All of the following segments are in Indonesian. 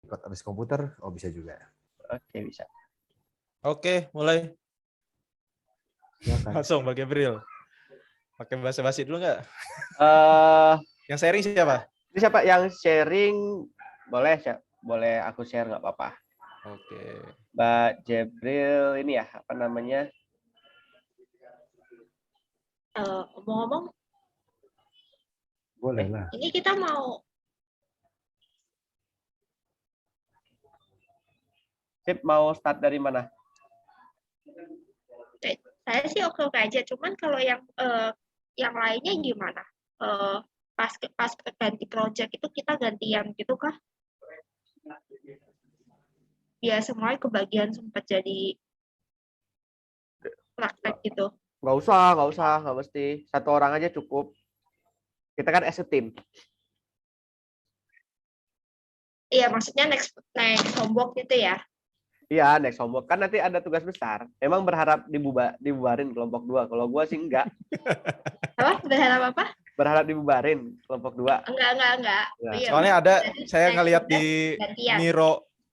ikut abis komputer, oh bisa juga. Oke, bisa. Oke, mulai. Silakan. Langsung Bang Gabriel. Pakai bahasa basi dulu nggak? Yang sharing siapa? Ini siapa yang sharing? Boleh, boleh aku share nggak apa-apa. Oke. Mbak Jebril ini ya, apa namanya? Ngomong-ngomong, Boleh lah. ini kita mau Sip, mau start dari mana? saya sih oke-oke aja, cuman kalau yang lainnya gimana? Pas ganti project itu kita gantian gitu kah? Ya semuanya kebagian sempat jadi praktek gitu. Nggak usah, nggak mesti. Satu orang aja cukup. Kita kan as a team. Iya, maksudnya next homework gitu ya. Iya, next homework. Kan nanti ada tugas besar. Emang berharap dibubarin kelompok 2. Kalau gua sih enggak. Apa? Berharap apa? Berharap dibubarin kelompok 2. Enggak. Ya. Iya, Soalnya ada, jadi saya next ngeliat tugas di gantian.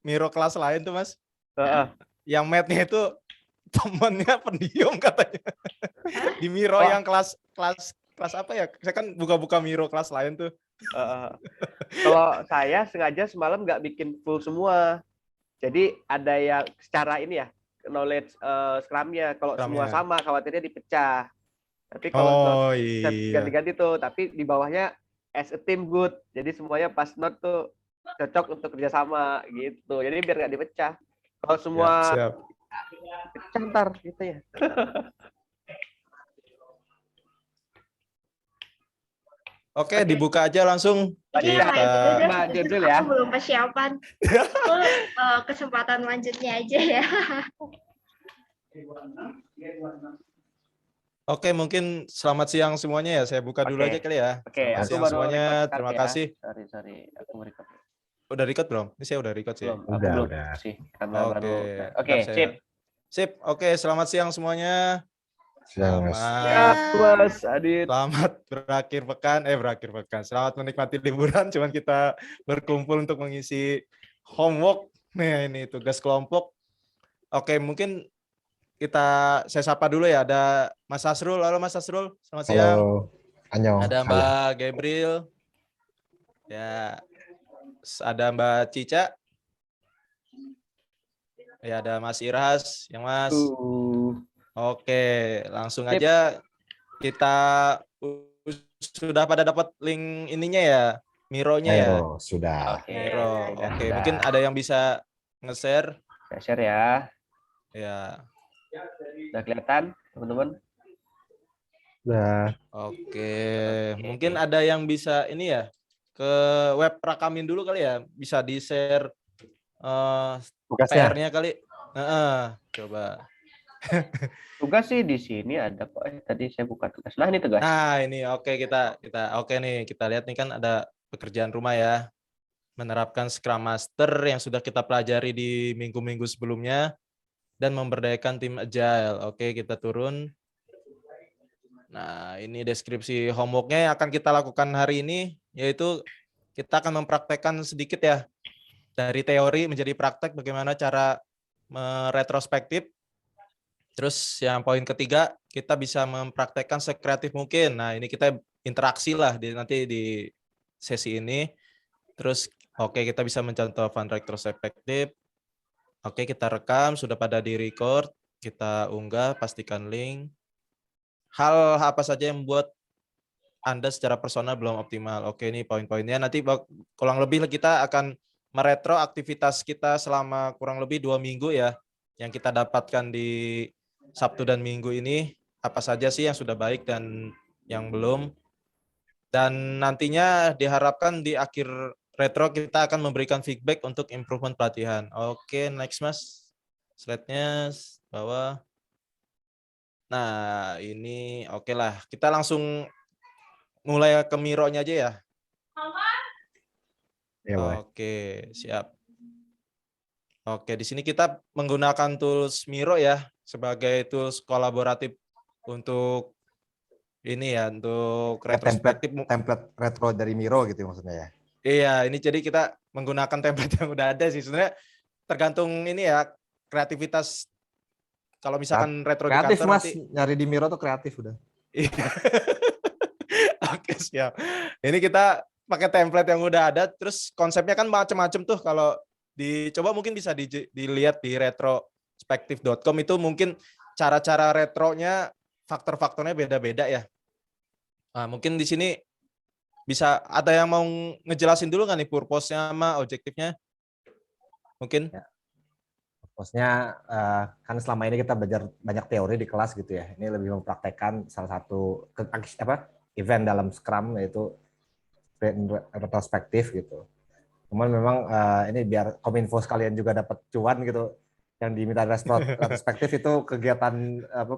Miro kelas lain tuh Mas. Heeh. Yang matnya itu temennya pendiam katanya. Di Miro Wah. yang kelas apa ya? Saya kan buka-buka Miro kelas lain tuh. Kalau saya sengaja semalam nggak bikin full semua. Jadi ada yang secara ini ya, knowledge Scrum-nya. Kalau semua Scrum-nya. sama, khawatirnya dipecah. Tapi kalau not, bisa Iya. ganti-ganti tuh. Tapi di bawahnya as a team good. Jadi semuanya pas not tuh cocok untuk kerjasama gitu. Jadi biar nggak dipecah. Kalau semua Siap. pecah ntar gitu ya. Oke, dibuka aja langsung. Iya, Kita Mbak Jebril ya. aku belum persiapan. Aku kesempatan lanjutnya aja ya. Oke, mungkin selamat siang semuanya ya. Saya buka dulu Oke. aja kali ya. Oke, Selamat aku siang baru semuanya. record start Terima ya. kasih. Sorry. Aku record. Udah record belum? Ini saya udah record sih. Belum. Aku Udah, belum udah. sih. Karena Oke. baru. Oke, Bentar saya- sip. Sip. Oke, selamat siang semuanya. Siang, Mas. Siap, Mas Adit. Selamat berakhir pekan. Selamat menikmati liburan. Cuman kita berkumpul untuk mengisi homework. Nih, ini tugas kelompok. Oke, mungkin saya sapa dulu ya. Ada Mas Asrul. Halo Mas Asrul. Selamat siang. Halo. Annyeong. Ada Mbak Gabriel. Ya. Ada Mbak Cica. Ya, ada Mas Iras. Yang Mas. Oke, langsung Sip. aja kita sudah pada dapat link ininya ya, Miro-nya ya. Ayo, sudah. Oke. Miro. Ya, Oke, sudah. mungkin ada yang bisa nge-share. Saya share ya. Ya. Udah kelihatan, teman-teman? Udah. Oke, mungkin ada yang bisa ini ya, ke web rekamin dulu kali ya, bisa di-share Tugasnya. PR-nya kali. Coba. Tugas sih di sini ada kok. Tadi saya buka tugas. Nah, ini tugas. Nah, ini oke kita oke nih, kita lihat nih kan ada pekerjaan rumah ya. Menerapkan Scrum Master yang sudah kita pelajari di minggu-minggu sebelumnya dan memberdayakan tim Agile. Oke, kita turun. Nah, ini deskripsi homework-nya yang akan kita lakukan hari ini, yaitu kita akan mempraktekkan sedikit ya, dari teori menjadi praktek bagaimana cara meretrospektif. Terus yang poin ketiga, kita bisa mempraktekkan sekreatif mungkin. Nah, ini kita interaksi lah nanti di sesi ini. Terus, oke, kita bisa mencontohkan retrospektif. Oke, kita rekam, sudah pada di-record. Kita unggah, pastikan link. Hal apa saja yang membuat Anda secara personal belum optimal. Oke, ini poin-poinnya. Nanti kurang lebih kita akan meretro aktivitas kita selama kurang lebih 2 minggu ya. Yang kita dapatkan di Sabtu dan Minggu ini, apa saja sih yang sudah baik dan yang belum. Dan nantinya diharapkan di akhir retro kita akan memberikan feedback untuk improvement pelatihan. Oke, next Mas. Slide-nya bawah. Nah, ini oke lah. Kita langsung mulai ke Miro-nya aja ya. Ya, boleh. Oke, siap. Oke, di sini kita menggunakan tools Miro ya sebagai tools kolaboratif untuk ini ya, untuk retrospektif. Template retro dari Miro gitu maksudnya ya. Iya, ini jadi kita menggunakan template yang udah ada sih. Sebenarnya tergantung ini ya, kreativitas. Kalau misalkan retro di Kreatif kantor Mas, nanti. nyari di Miro tuh kreatif udah. Iya. Oke, siap. Ini kita pakai template yang udah ada, terus konsepnya kan macam-macam tuh. Kalau dicoba mungkin bisa dilihat di retrospective.com, itu mungkin cara-cara retronya, faktor-faktornya beda-beda ya. Nah, mungkin di sini bisa ada yang mau ngejelasin dulu nggak nih purpose-nya sama objektifnya? Mungkin. Ya. Maksudnya kan selama ini kita belajar banyak teori di kelas gitu ya. Ini lebih mempraktekkan salah satu event dalam Scrum, yaitu retrospektif gitu. Cuman memang ini biar kominfo sekalian juga dapat cuan gitu. Yang diminta retrospektif itu kegiatan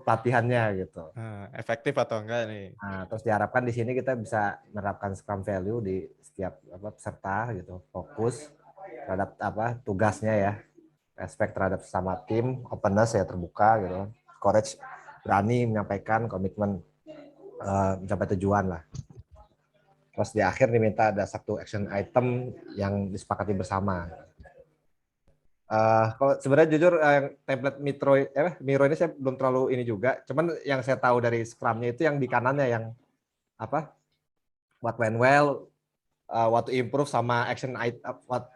pelatihannya gitu. Efektif atau enggak nih? Nah, terus diharapkan di sini kita bisa menerapkan Scrum value di setiap peserta gitu. Fokus terhadap tugasnya ya. Respect terhadap sesama tim, openness ya, terbuka gitu, courage, berani menyampaikan, komitmen mencapai tujuan lah. Terus di akhir diminta ada satu action item yang disepakati bersama. Kalau sebenarnya jujur template Miro ini saya belum terlalu ini juga, cuman yang saya tahu dari Scrum-nya itu yang di kanannya yang what went well, what to improve, sama action item, what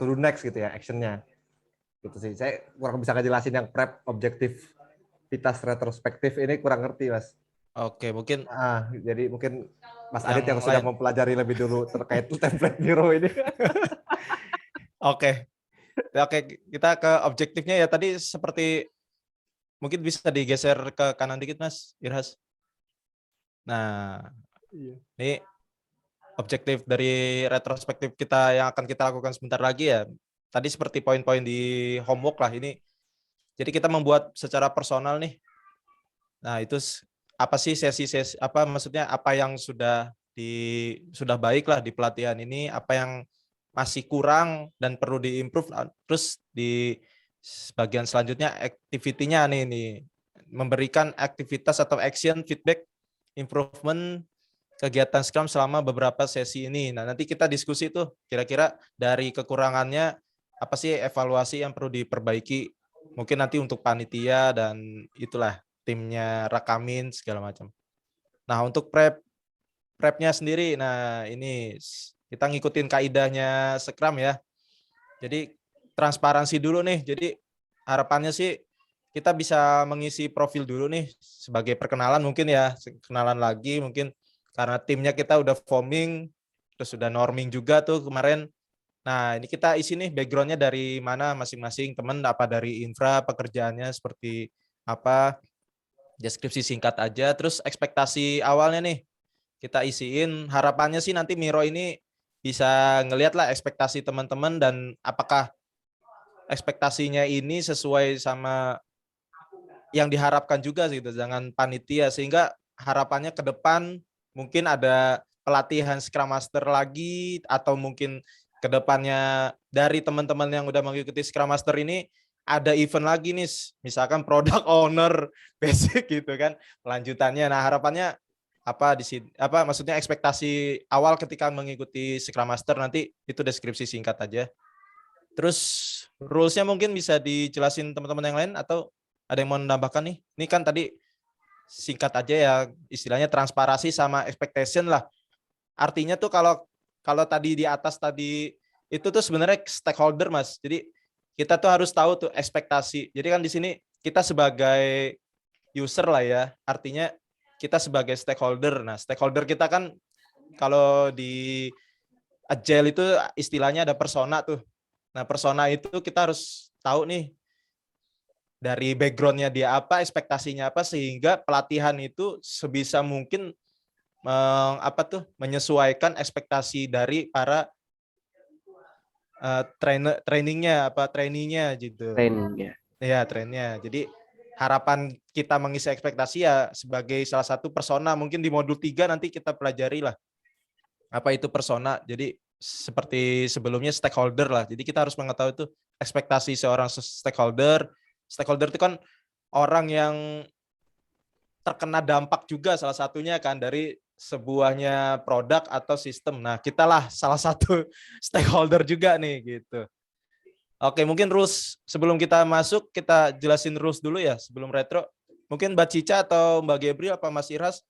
to do next gitu ya, actionnya. Gitu sih. Saya kurang bisa ngejelasin yang prep, objektivitas, retrospektif ini kurang ngerti, Mas. Oke, mungkin. Jadi mungkin Mas Adit yang sudah mempelajari lebih dulu terkait template Miro ini. Oke, kita ke objektifnya ya. Tadi seperti mungkin bisa digeser ke kanan dikit, Mas Irhas. Nah, ini objektif dari retrospektif kita yang akan kita lakukan sebentar lagi ya. Tadi seperti poin-poin di homework lah ini. Jadi kita membuat secara personal nih. Nah, itu apa sih sesi-sesi, maksudnya apa yang sudah baik lah di pelatihan ini, apa yang masih kurang dan perlu diimprove. Terus di bagian selanjutnya activity-nya nih, memberikan aktivitas atau action, feedback, improvement kegiatan Scrum selama beberapa sesi ini. Nah, nanti kita diskusi tuh kira-kira dari kekurangannya apa sih evaluasi yang perlu diperbaiki, mungkin nanti untuk panitia dan itulah timnya rekamin segala macam. Nah, untuk prepnya sendiri, nah ini kita ngikutin kaidahnya Scrum ya. Jadi transparansi dulu nih. Jadi harapannya sih kita bisa mengisi profil dulu nih sebagai perkenalan, mungkin ya, kenalan lagi mungkin karena timnya kita udah forming, terus sudah norming juga tuh kemarin. Nah, ini kita isi nih background-nya dari mana masing-masing teman, apa dari infra, pekerjaannya seperti apa, deskripsi singkat aja, terus ekspektasi awalnya nih kita isiin. Harapannya sih nanti Miro ini bisa ngelihat lah ekspektasi teman-teman dan apakah ekspektasinya ini sesuai sama yang diharapkan juga gitu, jangan panitia, sehingga harapannya ke depan mungkin ada pelatihan Scrum Master lagi, atau mungkin kedepannya dari teman-teman yang udah mengikuti Scrum Master ini ada event lagi nih, misalkan product owner basic gitu kan, lanjutannya. Nah, harapannya maksudnya ekspektasi awal ketika mengikuti Scrum Master nanti itu deskripsi singkat aja. Terus rules-nya mungkin bisa dijelasin teman-teman yang lain, atau ada yang mau menambahkan nih? Ini kan tadi singkat aja ya, istilahnya transparansi sama expectation lah. Artinya tuh kalau tadi di atas tadi itu tuh sebenarnya stakeholder, Mas. Jadi kita tuh harus tahu tuh ekspektasi. Jadi kan di sini kita sebagai user lah ya, artinya kita sebagai stakeholder. Nah, stakeholder kita kan kalau di Agile itu istilahnya ada persona tuh. Nah, persona itu kita harus tahu nih dari background-nya dia apa, ekspektasinya apa, sehingga pelatihan itu sebisa mungkin menyesuaikan ekspektasi dari para trainingnya gitu. Trainingnya. Ya, trainnya. Jadi harapan kita mengisi ekspektasi ya sebagai salah satu persona. Mungkin di modul 3 nanti kita pelajari lah apa itu persona. Jadi seperti sebelumnya stakeholder lah. Jadi kita harus mengetahui itu ekspektasi seorang stakeholder. Stakeholder itu kan orang yang terkena dampak juga salah satunya kan dari sebuahnya produk atau sistem. Nah, kitalah salah satu stakeholder juga nih gitu. Oke, mungkin rules sebelum kita masuk kita jelasin rules dulu ya sebelum retro. Mungkin Mbak Cica atau Mbak Gabriel apa Mas Irhas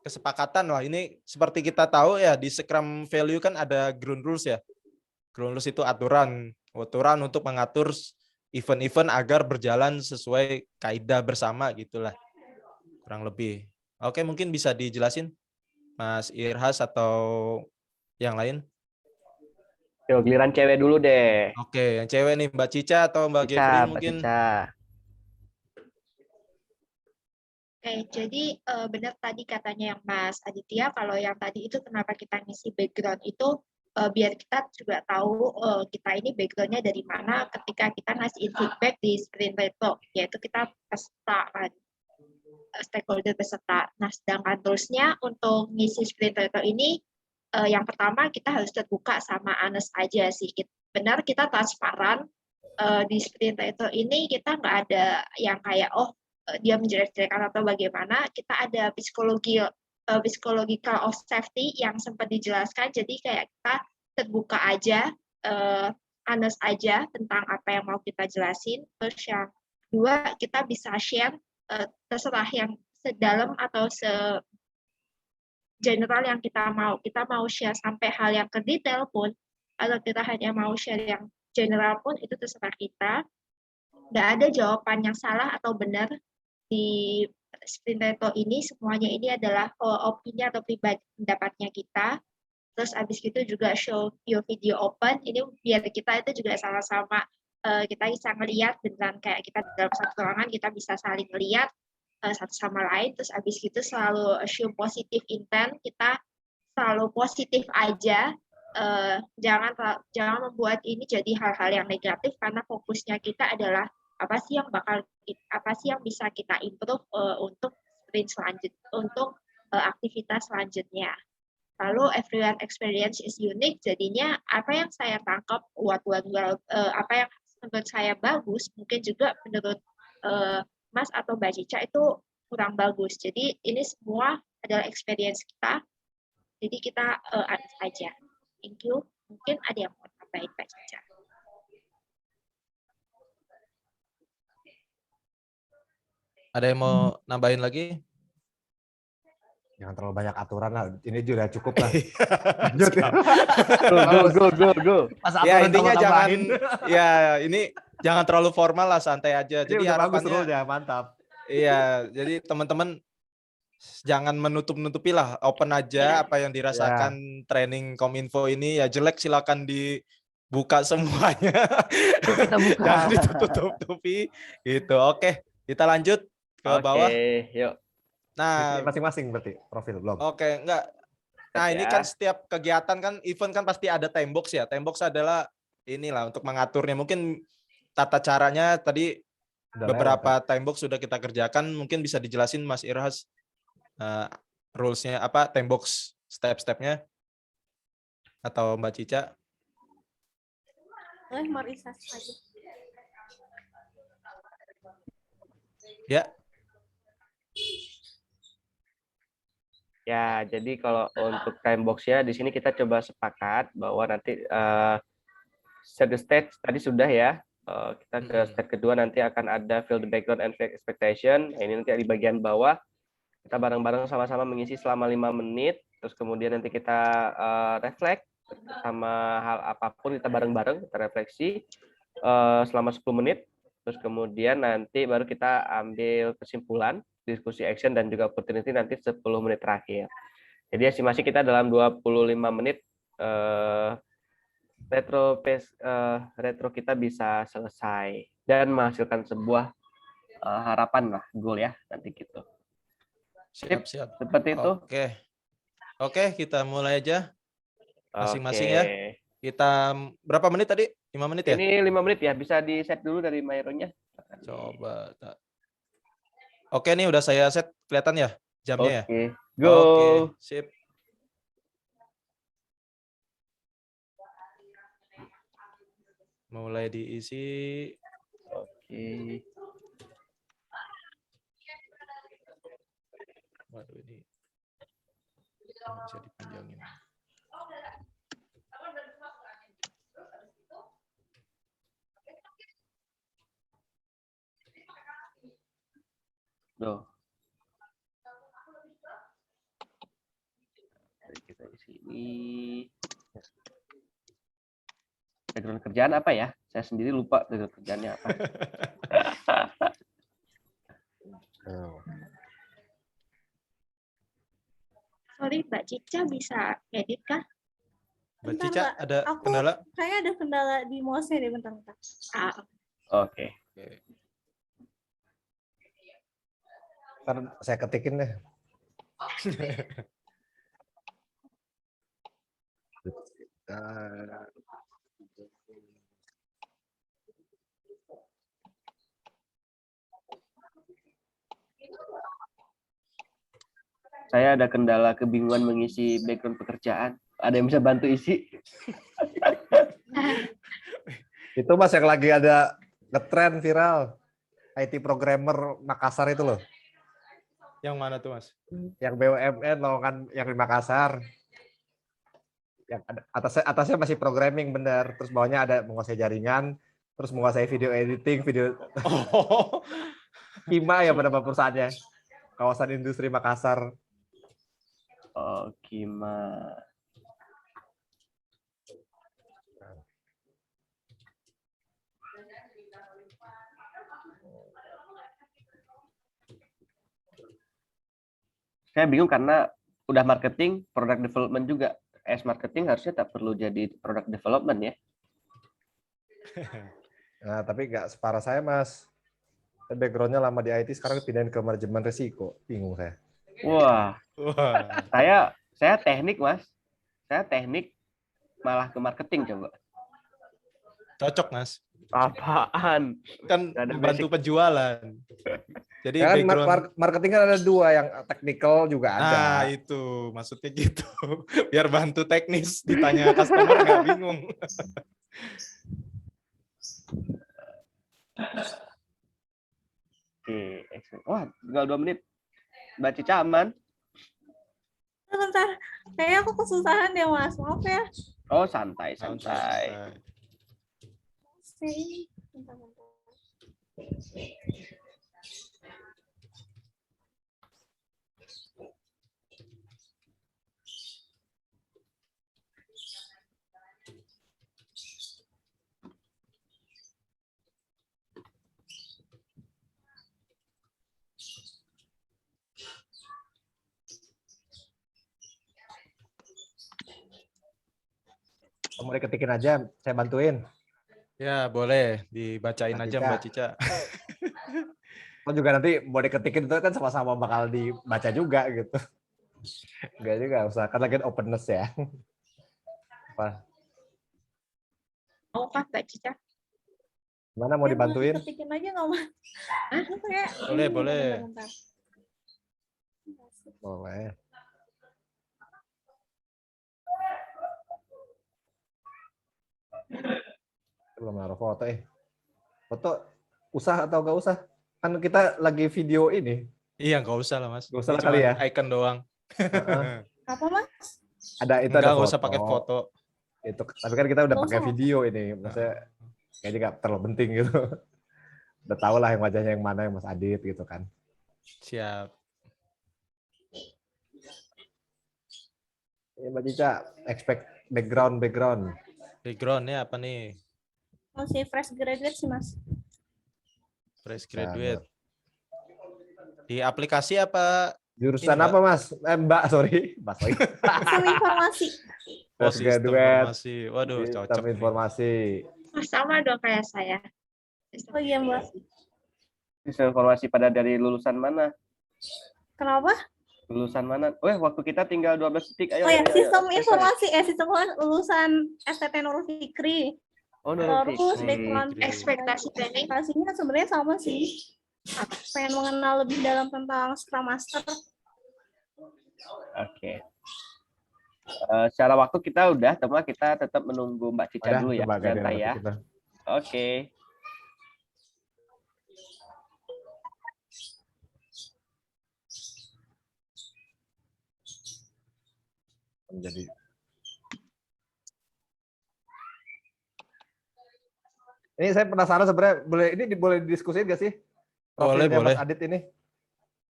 kesepakatan lah. Ini seperti kita tahu ya di Scrum Value kan ada ground rules ya. Ground rules itu aturan untuk mengatur event-event agar berjalan sesuai kaidah bersama gitulah. Kurang lebih. Oke, mungkin bisa dijelasin Mas Irhas atau yang lain. Yo, giliran cewek dulu deh. Oke, yang cewek nih Mbak Cica atau Mbak Cica, Gabriel Mbak mungkin. Cica. Oke, jadi benar tadi katanya yang Mas Aditya, kalau yang tadi itu kenapa kita ngisi background itu biar kita juga tahu kita ini backgroundnya dari mana ketika kita ngasih feedback di sprint retro, yaitu kita peserta kan, stakeholder peserta. Nah, sedangkan terusnya untuk ngisi sprint retro ini, yang pertama kita harus terbuka sama honest aja sih. Benar kita transparan, di sprint retro ini kita nggak ada yang kayak dia menjelek-jelekan atau bagaimana. Kita ada psychological of safety yang sempat dijelaskan, jadi kayak kita terbuka aja, honest aja tentang apa yang mau kita jelasin. Terus yang kedua, kita bisa share terserah yang sedalam atau general yang kita mau share sampai hal yang ke detail pun, atau kita hanya mau share yang general pun, itu terserah kita. Nggak ada jawaban yang salah atau benar di sprint retro ini. Semuanya ini adalah opini atau pribadi pendapatnya kita. Terus abis itu juga show your video open, ini biar kita itu juga sama-sama kita bisa ngelihat beneran kayak kita dalam satu ruangan, kita bisa saling melihat satu sama lain. Terus abis itu selalu show positive intent, kita selalu positif aja, jangan membuat ini jadi hal-hal yang negatif, karena fokusnya kita adalah apa sih yang bisa kita improve untuk sprint selanjutnya, untuk aktivitas selanjutnya. Lalu everyone experience is unique, jadinya apa yang saya tangkap apa yang menurut saya bagus, mungkin juga menurut Mas atau Mbak Cica itu kurang bagus. Jadi ini semua adalah experience kita, jadi kita adjust aja. Thank you. Mungkin ada yang mau tambahin Mbak Cica. Ada yang mau nambahin lagi? Jangan terlalu banyak aturan lah. Ini juga cukup lah. Lanjut ya. Go. Pas Ya aturan intinya jangan tambah-tambahin. ya ini jangan terlalu formal lah, santai aja. Ini Jadi udah bagus harapannya rule-nya, mantap. iya, jadi teman-teman jangan menutup-nutupi lah, open aja apa yang dirasakan training Kominfo ini. Ya jelek silakan dibuka semuanya. Kita buka. Jangan ditutup-tutupi gitu. Oke, kita lanjut ke bawah. Oke, yuk. Nah, Ini masing-masing berarti profil belum. oke, enggak. Nah, ini kan setiap kegiatan kan event kan pasti ada time box ya. Time box adalah inilah untuk mengaturnya. Mungkin tata caranya tadi Udah beberapa lewat, time box sudah kita kerjakan. Mungkin bisa dijelasin Mas Irhas rules-nya apa, time box step-stepnya, atau Mbak Cica. Marisa aja. Ya. Ya, jadi kalau untuk time box-nya di sini kita coba sepakat bahwa nanti set the stage tadi sudah ya. Kita ke step kedua, nanti akan ada fill the background and fake expectation. Nah, ini nanti di bagian bawah kita bareng-bareng sama-sama mengisi selama 5 menit. Terus kemudian nanti kita reflect sama hal apapun, kita bareng-bareng kita refleksi selama 10 menit. Terus kemudian nanti baru kita ambil kesimpulan, diskusi action, dan juga opportunity nanti 10 menit terakhir. Jadi estimasi kita dalam 25 menit retro kita bisa selesai dan menghasilkan sebuah harapan lah, goal ya nanti gitu. Siap. Seperti itu. Oke, kita mulai aja masing-masing ya. Oke. Kita berapa menit tadi? 5 menit ya? Ini 5 menit ya, bisa di set dulu dari Myron-nya. Coba. Oke, nih udah saya set, kelihatan ya jamnya ya? Oke, go. Oke, sip. Mulai diisi. Oke. Waduh, ini bisa dipanjangin. Tuh. Kita di sini. Background kerjaan apa ya? Saya sendiri lupa background kerjaannya apa. Oh. Sorry, Mbak Cica bisa edit kah? Mbak Bentar, Cica Mbak. ada Aku kendala? kayaknya ada kendala di mouse-nya deh, bentar-bentar. Ah, Oke. Ntar saya ketikin deh. Saya ada kendala kebingungan mengisi background pekerjaan. Ada yang bisa bantu isi? Itu Mas yang lagi ada ngetren viral. IT programmer Makassar itu loh. Yang mana tuh, Mas? Yang BUMN lowongan yang di Makassar. Yang atasnya masih programming bener. Terus bawahnya ada menguasai jaringan, terus menguasai video editing, video Oh, Kima ya pada perusahaannya. Kawasan industri Makassar. Oh, gimana? Saya bingung karena udah marketing, product development juga. As marketing harusnya tak perlu jadi product development ya. Nah, tapi nggak separah saya, Mas. Saya background-nya lama di IT, sekarang pindahin ke manajemen risiko. Bingung saya. Wah, wah. saya teknik, Mas. Saya teknik malah ke marketing coba. Cocok, Mas. Apaan? Kan Nggak ada membantu basic. penjualan. Jadi Ya kan background. marketing kan ada dua, yang technical juga ada. Nah, itu maksudnya gitu. Biar bantu teknis, ditanya customer nggak bingung. Oke, excellent. Wah, tinggal 2 menit. Mbak Cica aman? Bentar, kayaknya aku kesusahan ya, Mas. Maaf ya. Oh, santai, Santai. santai. Sih. Bentar-bentar. Mau diketikin aja, saya bantuin. Ya, boleh dibacain Mbak aja Cica. Mbak Cica. Kalau juga nanti mau diketikin itu kan sama-sama bakal dibaca juga gitu. Enggak juga, usahakan lagi openness ya. Apa? mau kah Mbak Cica? Gimana mau Ya, dibantuin? ketikin aja nggak, Mas? Aku kayak Boleh, ini, boleh. bentar-bentar. Boleh. Belum naruh foto Foto usah atau nggak usah? Kan kita lagi video ini. Iya, nggak usah lah, Mas. Nggak usah Ini lah kali cuma ya. icon doang. Heeh. Apa, Mas? Ada Nggak foto. usah pakai foto. Itu, tapi kan kita udah Nggak pakai usah. video ini. Maksudnya kayaknya nggak terlalu penting gitu. Udah tahu lah yang wajahnya yang mana yang Mas Adit gitu kan. Siap. Ya, Mbak Cica, expect background. Backgroundnya apa nih? Masih fresh graduate sih, Mas. Fresh graduate. Di aplikasi apa? Jurusan Ini, Mbak. apa Mas? Mbak, sorry. Mas lagi. Sistem informasi. Oh, Fresh sistem graduate. informasi. Waduh, Sistem cocok nih. informasi. Oh, sama dong kayak saya. Oh iya, Mbak. Sistem informasi pada dari lulusan mana? Kenapa? Lulusan mana? Waktu kita tinggal 12 detik. Ayo, Oh ya, ayo, ayo. sistem Selesai. informasi. Sistem lulusan STT Nurul Fikri. Oh, Nurul Terus Fikri. background Ekspektasi planning. ekspektasinya sebenarnya sama sih. Pengen mengenal lebih dalam tentang Scrum Master. Oke. Secara waktu kita udah, cuma kita tetap menunggu Mbak Cica Udah, dulu ya, coba gantian santai Mbak ya. Cica. Oke. menjadi. Ini saya penasaran sebenarnya, boleh didiskusiin nggak sih profilnya Boleh. Mas Adit ini?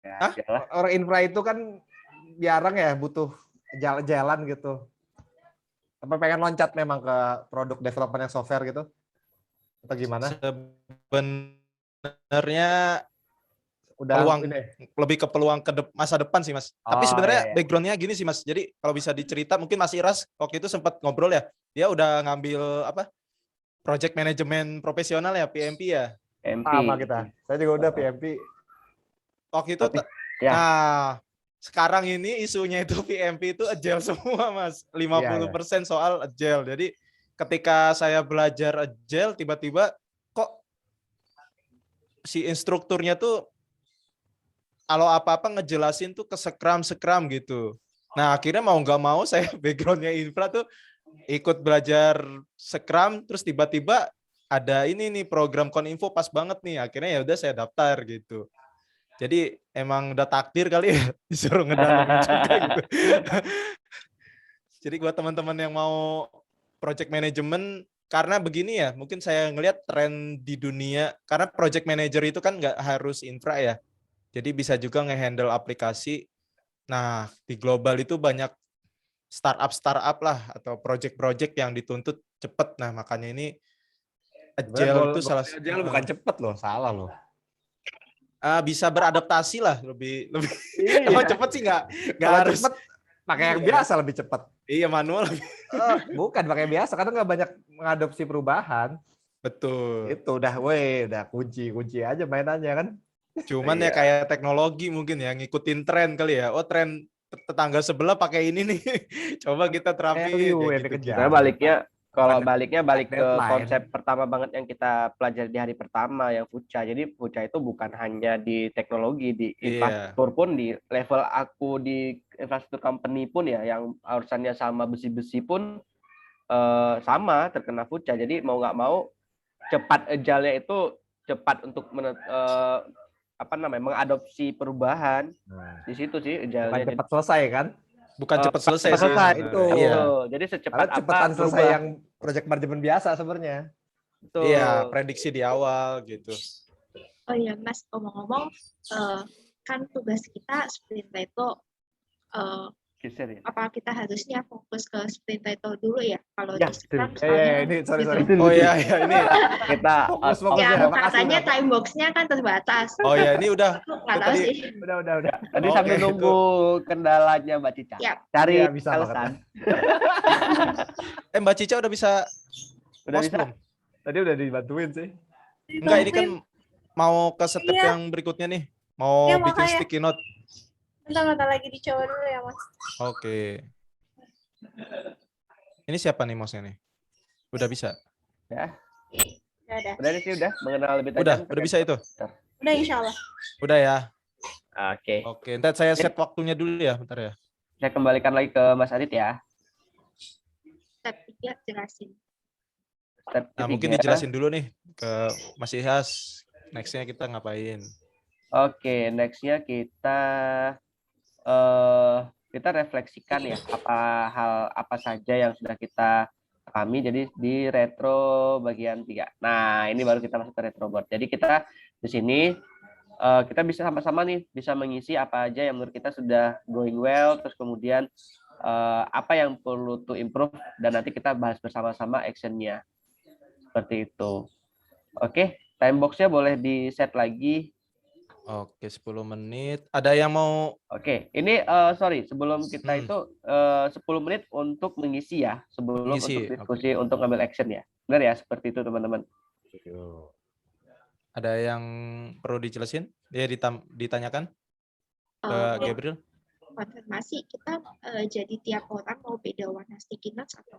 Ya, Hah? iyalah. Orang infra itu kan jarang ya butuh jalan-jalan gitu. Apa pengen loncat memang ke produk development yang software gitu? Atau gimana? Sebenarnya Udah peluang ini. lebih ke peluang ke masa depan sih Mas. Tapi Oh, sebenarnya iya, iya. backgroundnya gini sih Mas. Jadi kalau bisa dicerita mungkin Mas Iras waktu itu sempat ngobrol ya. Dia udah ngambil apa? Project Management Profesional ya, PMP ya. MP. Sama kita. Saya juga udah PMP. Waktu itu Tapi, ya. nah sekarang ini isunya itu PMP itu agile semua Mas. 50% soal agile. Jadi ketika saya belajar agile tiba-tiba kok si instrukturnya tuh kalau apa-apa ngejelasin tuh ke Scrum gitu. Nah akhirnya mau nggak mau saya backgroundnya infra tuh ikut belajar Scrum, terus tiba-tiba ada ini nih program Koninfo pas banget nih. Akhirnya ya udah saya daftar gitu. Jadi emang udah takdir kali ya disuruh ngedalamin juga gitu. Jadi buat teman-teman yang mau project management, karena begini ya, mungkin saya ngelihat tren di dunia, karena project manager itu kan nggak harus infra ya. Jadi bisa juga ngehandle aplikasi. Nah, di global itu banyak startup lah atau project-project yang dituntut cepat. Nah, makanya ini agile itu salah Agile bukan cepet loh, salah loh. bisa beradaptasi lah lebih Iya. kalau cepet sih nggak Kalau harus cepet pakai yang Iya. biasa lebih cepet. iya manual Bukan pakai biasa karena nggak banyak mengadopsi perubahan. betul. Itu udah kunci aja mainannya kan. Cuman ya Iya. kayak teknologi mungkin ya ngikutin tren kali ya. Oh tren tetangga sebelah pakai ini nih. Coba kita terapin Value ya yang gitu. dikejar. Saya baliknya, kalau Bukan baliknya balik ke deadline. konsep pertama banget yang kita pelajari di hari pertama yang Fucha. Jadi Fucha itu bukan hanya di teknologi, di Iya. infrastruktur pun, di level aku di infrastruktur company pun ya, yang urusannya sama besi-besi pun sama terkena Fucha. Jadi mau nggak mau cepat agile itu cepat untuk mengadopsi perubahan. Di situ sih Bukan agile-nya. cepat selesai kan? Bukan cepat selesai cepat sih selesai. sebenarnya. Itu. Iya. Betul. Jadi secepat Karena apa cepetan selesai berubah. yang project manajemen biasa sebenarnya. Betul. Iya, prediksi di awal gitu. Oh iya Mas, ngomong-ngomong, kan tugas kita sprint itu Geser ya. apa kita harusnya fokus ke sprint title dulu ya kalau Ya, di Scrum betul. soalnya ini sorry. Oh iya ini. Kita Fokus yang ya. Makasih katanya udah. time box-nya kan terbatas. Oh ya ini udah. Aku nggak tahu Tadi sih. Udah. tadi Oke, sambil itu. nunggu kendalanya Mbak Cica. Yap. Cari Iya, bisa alasan. Mbak Cica udah bisa Udah post bisa? belum? Tadi udah dibantuin sih. Enggak, ini kan mau ke step Iya. yang berikutnya nih. Mau Iya, bikin makanya. sticky note. Bentar lagi dicoba dulu ya Mas. Oke. Ini siapa nih mouse-nya nih? Udah bisa? Ya, Udah. udah sih udah mengenal lebih tajam. Udah bisa itu? Udah insya Allah. Udah ya? Oke. Oke, ntar saya set waktunya dulu ya, bentar ya. Saya kembalikan lagi ke Mas Adit ya. Step 3 jelasin. Step Nah, mungkin ketiga. dijelasin dulu nih ke Mas Ihas. Next-nya kita ngapain? Oke, next-nya kita refleksikan ya hal apa saja yang sudah kita alami jadi di retro bagian 3. Nah, ini baru kita masuk ke retro board. Jadi kita di sini kita bisa sama-sama nih bisa mengisi apa aja yang menurut kita sudah going well, terus kemudian apa yang perlu to improve dan nanti kita bahas bersama-sama action-nya. Seperti itu. Oke, time box-nya boleh di set lagi. Oke, 10 menit. Ada yang mau... Oke, ini sorry, sebelum kita itu 10 menit untuk mengisi ya, sebelum Mengisi, untuk diskusi untuk ngambil action ya. Benar ya, seperti itu teman-teman. Ada yang perlu dijelasin? Ya, ditanyakan ke Gabriel. Konfirmasi kita jadi tiap orang mau beda warna sticky notes atau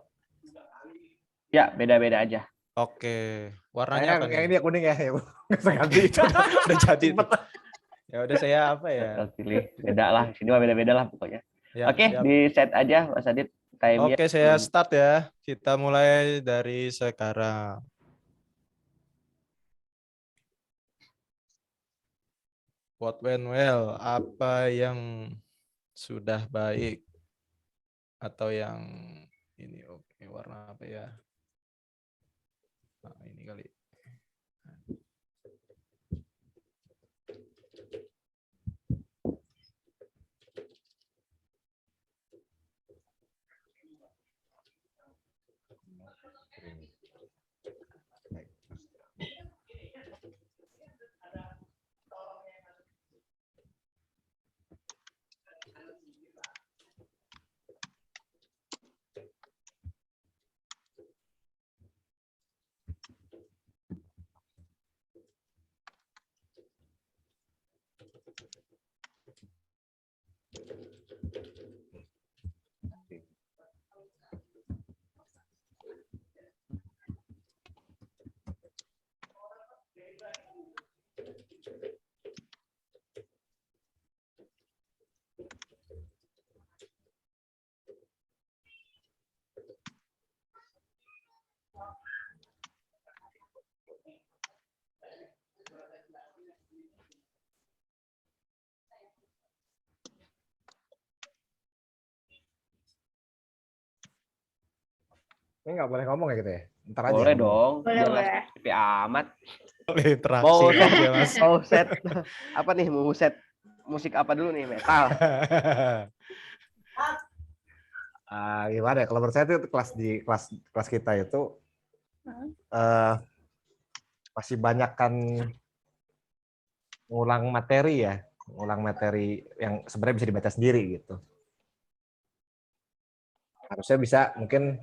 Ya, beda-beda aja. Oke, warnanya apa nih? Yang ini ya kuning ya, nggak usah ganti. Udah jadi. Ya udah saya apa ya? Kita pilih beda lah, sini mah beda-beda lah pokoknya. Ya, Oke, siap. di set aja Mas Adit. Time-nya. Oke, saya start ya. Kita mulai dari sekarang. What went well? Apa yang sudah baik? atau yang ini? Oke, warna apa ya? Nah, ini kali. Ini nggak boleh ngomong ya gitu ya? Ntar aja Boleh ngomong. dong, Boleh, jangan boleh. sepi amat. Interaksi Mau aja, Mas. mau set apa nih? Mau set musik apa dulu nih? Metal. Gimana ya? Kalau menurut saya itu kelas kita itu eh, masih banyak kan ngulang materi ya, ngulang materi yang sebenarnya bisa dibaca sendiri gitu. Harusnya bisa mungkin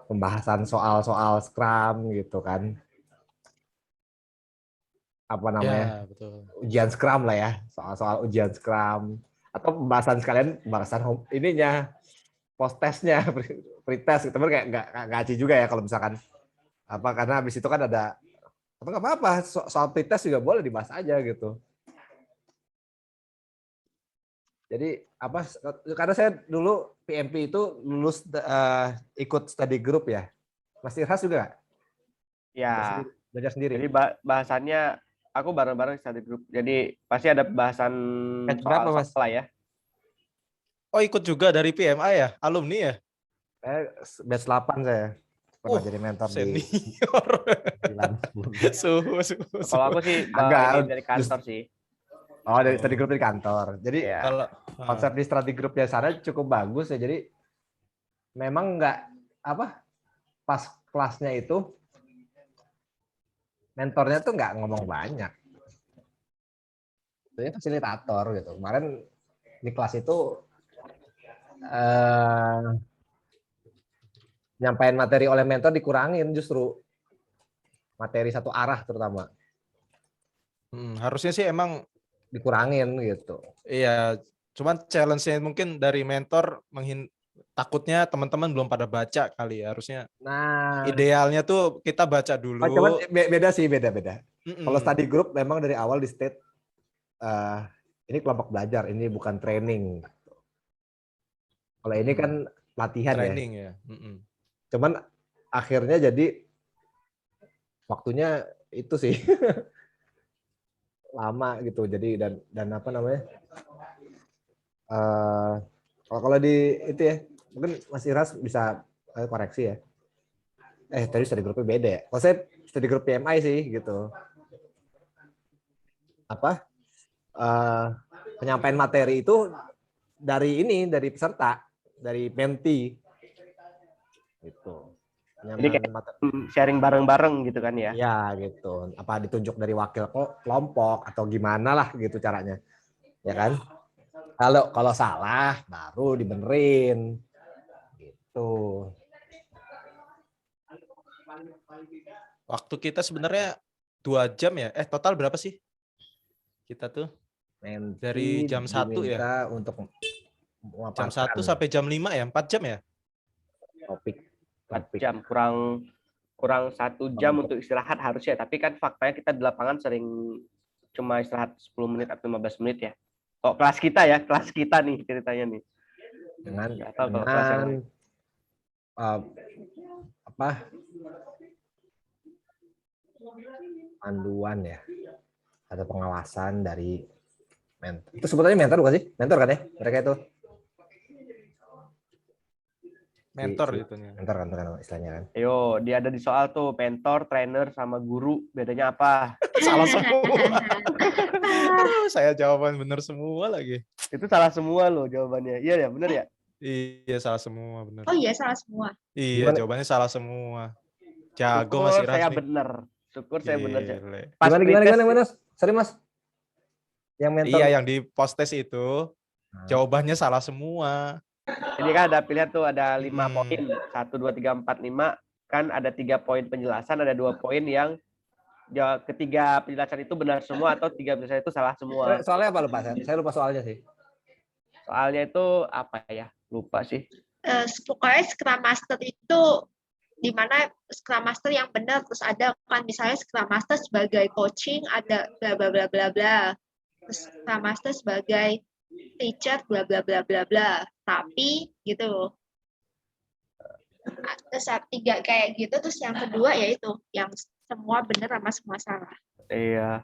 pembahasan soal-soal Scrum gitu kan. Apa namanya? Ya, betul. Ujian Scrum lah ya, soal-soal ujian Scrum atau pembahasan sekalian pembahasan ininya post testnya pretest gitu, tapi kayak nggak ngaji juga ya kalau misalkan apa karena habis itu kan ada atau nggak apa-apa soal pretest juga boleh dibahas aja gitu. Jadi apa karena saya dulu PMP itu lulus ikut study group ya. Mas Irhas juga nggak? Ya. Belajar sendiri. Jadi bahasannya aku bareng-bareng study group. Jadi pasti ada bahasan Batch berapa, Mas? soal lah ya. Oh, ikut juga dari PMI ya? Alumni ya? Saya batch 8 saya. Pernah jadi mentor di senior. 9. Suhu. Kalau aku sih ini Agak dari kantor sih. Oh, dari study group di kantor. Jadi Ya. Kalau konsep di study group ya sana cukup bagus ya. Jadi memang nggak apa pas kelasnya itu mentornya tuh nggak ngomong banyak. Dia fasilitator gitu. Kemarin di kelas itu nyampaikan materi oleh mentor dikurangin justru materi satu arah terutama harusnya sih emang dikurangin gitu. iya, cuman challenge-nya mungkin dari mentor takutnya teman-teman belum pada baca kali ya. Harusnya Nah, idealnya tuh kita baca dulu. cuman beda sih beda. Kalau Mm-mm. study group memang dari awal di state ini kelompok belajar, ini bukan training. Kalau ini kan latihan Training ya. ya. Mm-mm. Cuman akhirnya jadi waktunya itu sih lama gitu. Jadi dan apa namanya? Kalau di itu ya, mungkin Mas Iras bisa koreksi ya. Tadi study grupnya beda ya. Kalau saya study group PMI sih gitu. Apa? Penyampaian materi itu dari peserta, dari mentee gitu. Jadi kayak sharing bareng-bareng gitu kan ya. Ya gitu. Apa ditunjuk dari wakil kelompok atau gimana lah gitu caranya. Ya kan? Kalau salah baru dibenerin. Gitu. Waktu kita sebenarnya 2 jam ya. Total berapa sih? Kita tuh Mentee dari jam 1 ya. Untuk Jam 1 sampai jam 5 ya, 4 jam ya? Topik. 4 jam kurang 1 jam untuk istirahat harusnya, tapi kan faktanya kita di lapangan sering cuma istirahat 10 menit atau 15 menit ya. Kok kelas kita nih ceritanya nih. Dengan apa panduan ya, ada pengawasan dari mentor. Itu sebetulnya mentor bukan sih? Mentor kan ya? Mereka itu mentor si itunya. mentor kan istilahnya kan. Yo, dia ada di soal tuh, mentor, trainer, sama guru. Bedanya apa? Salah semua. Aduh, saya jawaban bener semua lagi. Itu salah semua loh jawabannya. Iya ya, bener ya? Iya, salah semua bener. Oh iya, salah semua. Iya, Gimana? jawabannya salah semua. Jago Mas Syukur Iras saya nih. bener. Syukur saya bener. Gile. Pas Gimana pretest, Mas? Sorry Mas. Yang mentor. Iya, yang di post test itu jawabannya salah semua. ini kan ada pilihan tuh, ada 5 Hmm. poin. 1, 2, 3, 4, 5. Kan ada 3 poin penjelasan, ada 2 poin yang ketiga penjelasan itu benar semua atau 3 penjelasan itu salah semua. Soalnya apa lupa? Saya lupa soalnya sih. Soalnya itu apa ya? Lupa sih. Pokoknya Scrum Master itu di mana Scrum Master yang benar, terus ada kan misalnya Scrum Master sebagai coaching, ada bla bla bla bla bla. Terus Scrum Master sebagai teacher bla bla bla bla bla. Tapi gitu. Terus 3 kayak gitu, terus yang kedua yaitu yang semua benar sama semua salah. Iya.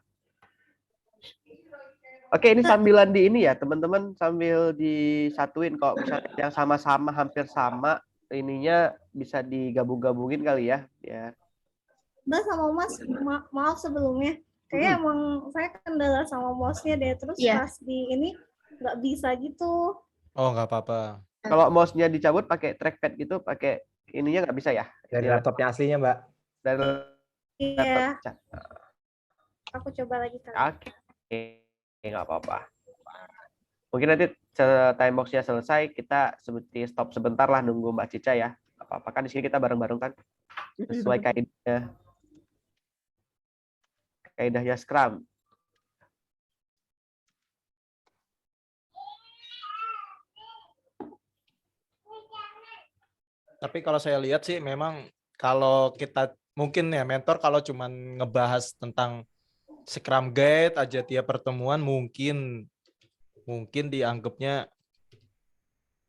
Oke, ini sambilan di ini ya, teman-teman, sambil disatuin. Kalau misalnya yang sama-sama hampir sama, ininya bisa digabung-gabungin kali ya. Ya. Mbak sama Mas, maaf sebelumnya. Kayaknya emang saya kendala sama mouse-nya deh. Terus Iya. pas di ini nggak bisa gitu. Oh, nggak apa-apa. Kalau mouse-nya dicabut pakai trackpad gitu, pakai ininya nggak bisa ya? Dari Iya. laptopnya aslinya, Mbak. Dari Iya, laptop. aku coba lagi kali. Oke, nggak apa-apa. Mungkin nanti time box-nya selesai, kita seperti stop sebentar lah nunggu Mbak Cica ya. Apa-apa kan di sini kita bareng-bareng kan? Sesuai kaidahnya Scrum. Tapi kalau saya lihat sih memang kalau kita mungkin ya mentor kalau cuman ngebahas tentang Scrum Guide aja tiap pertemuan mungkin dianggapnya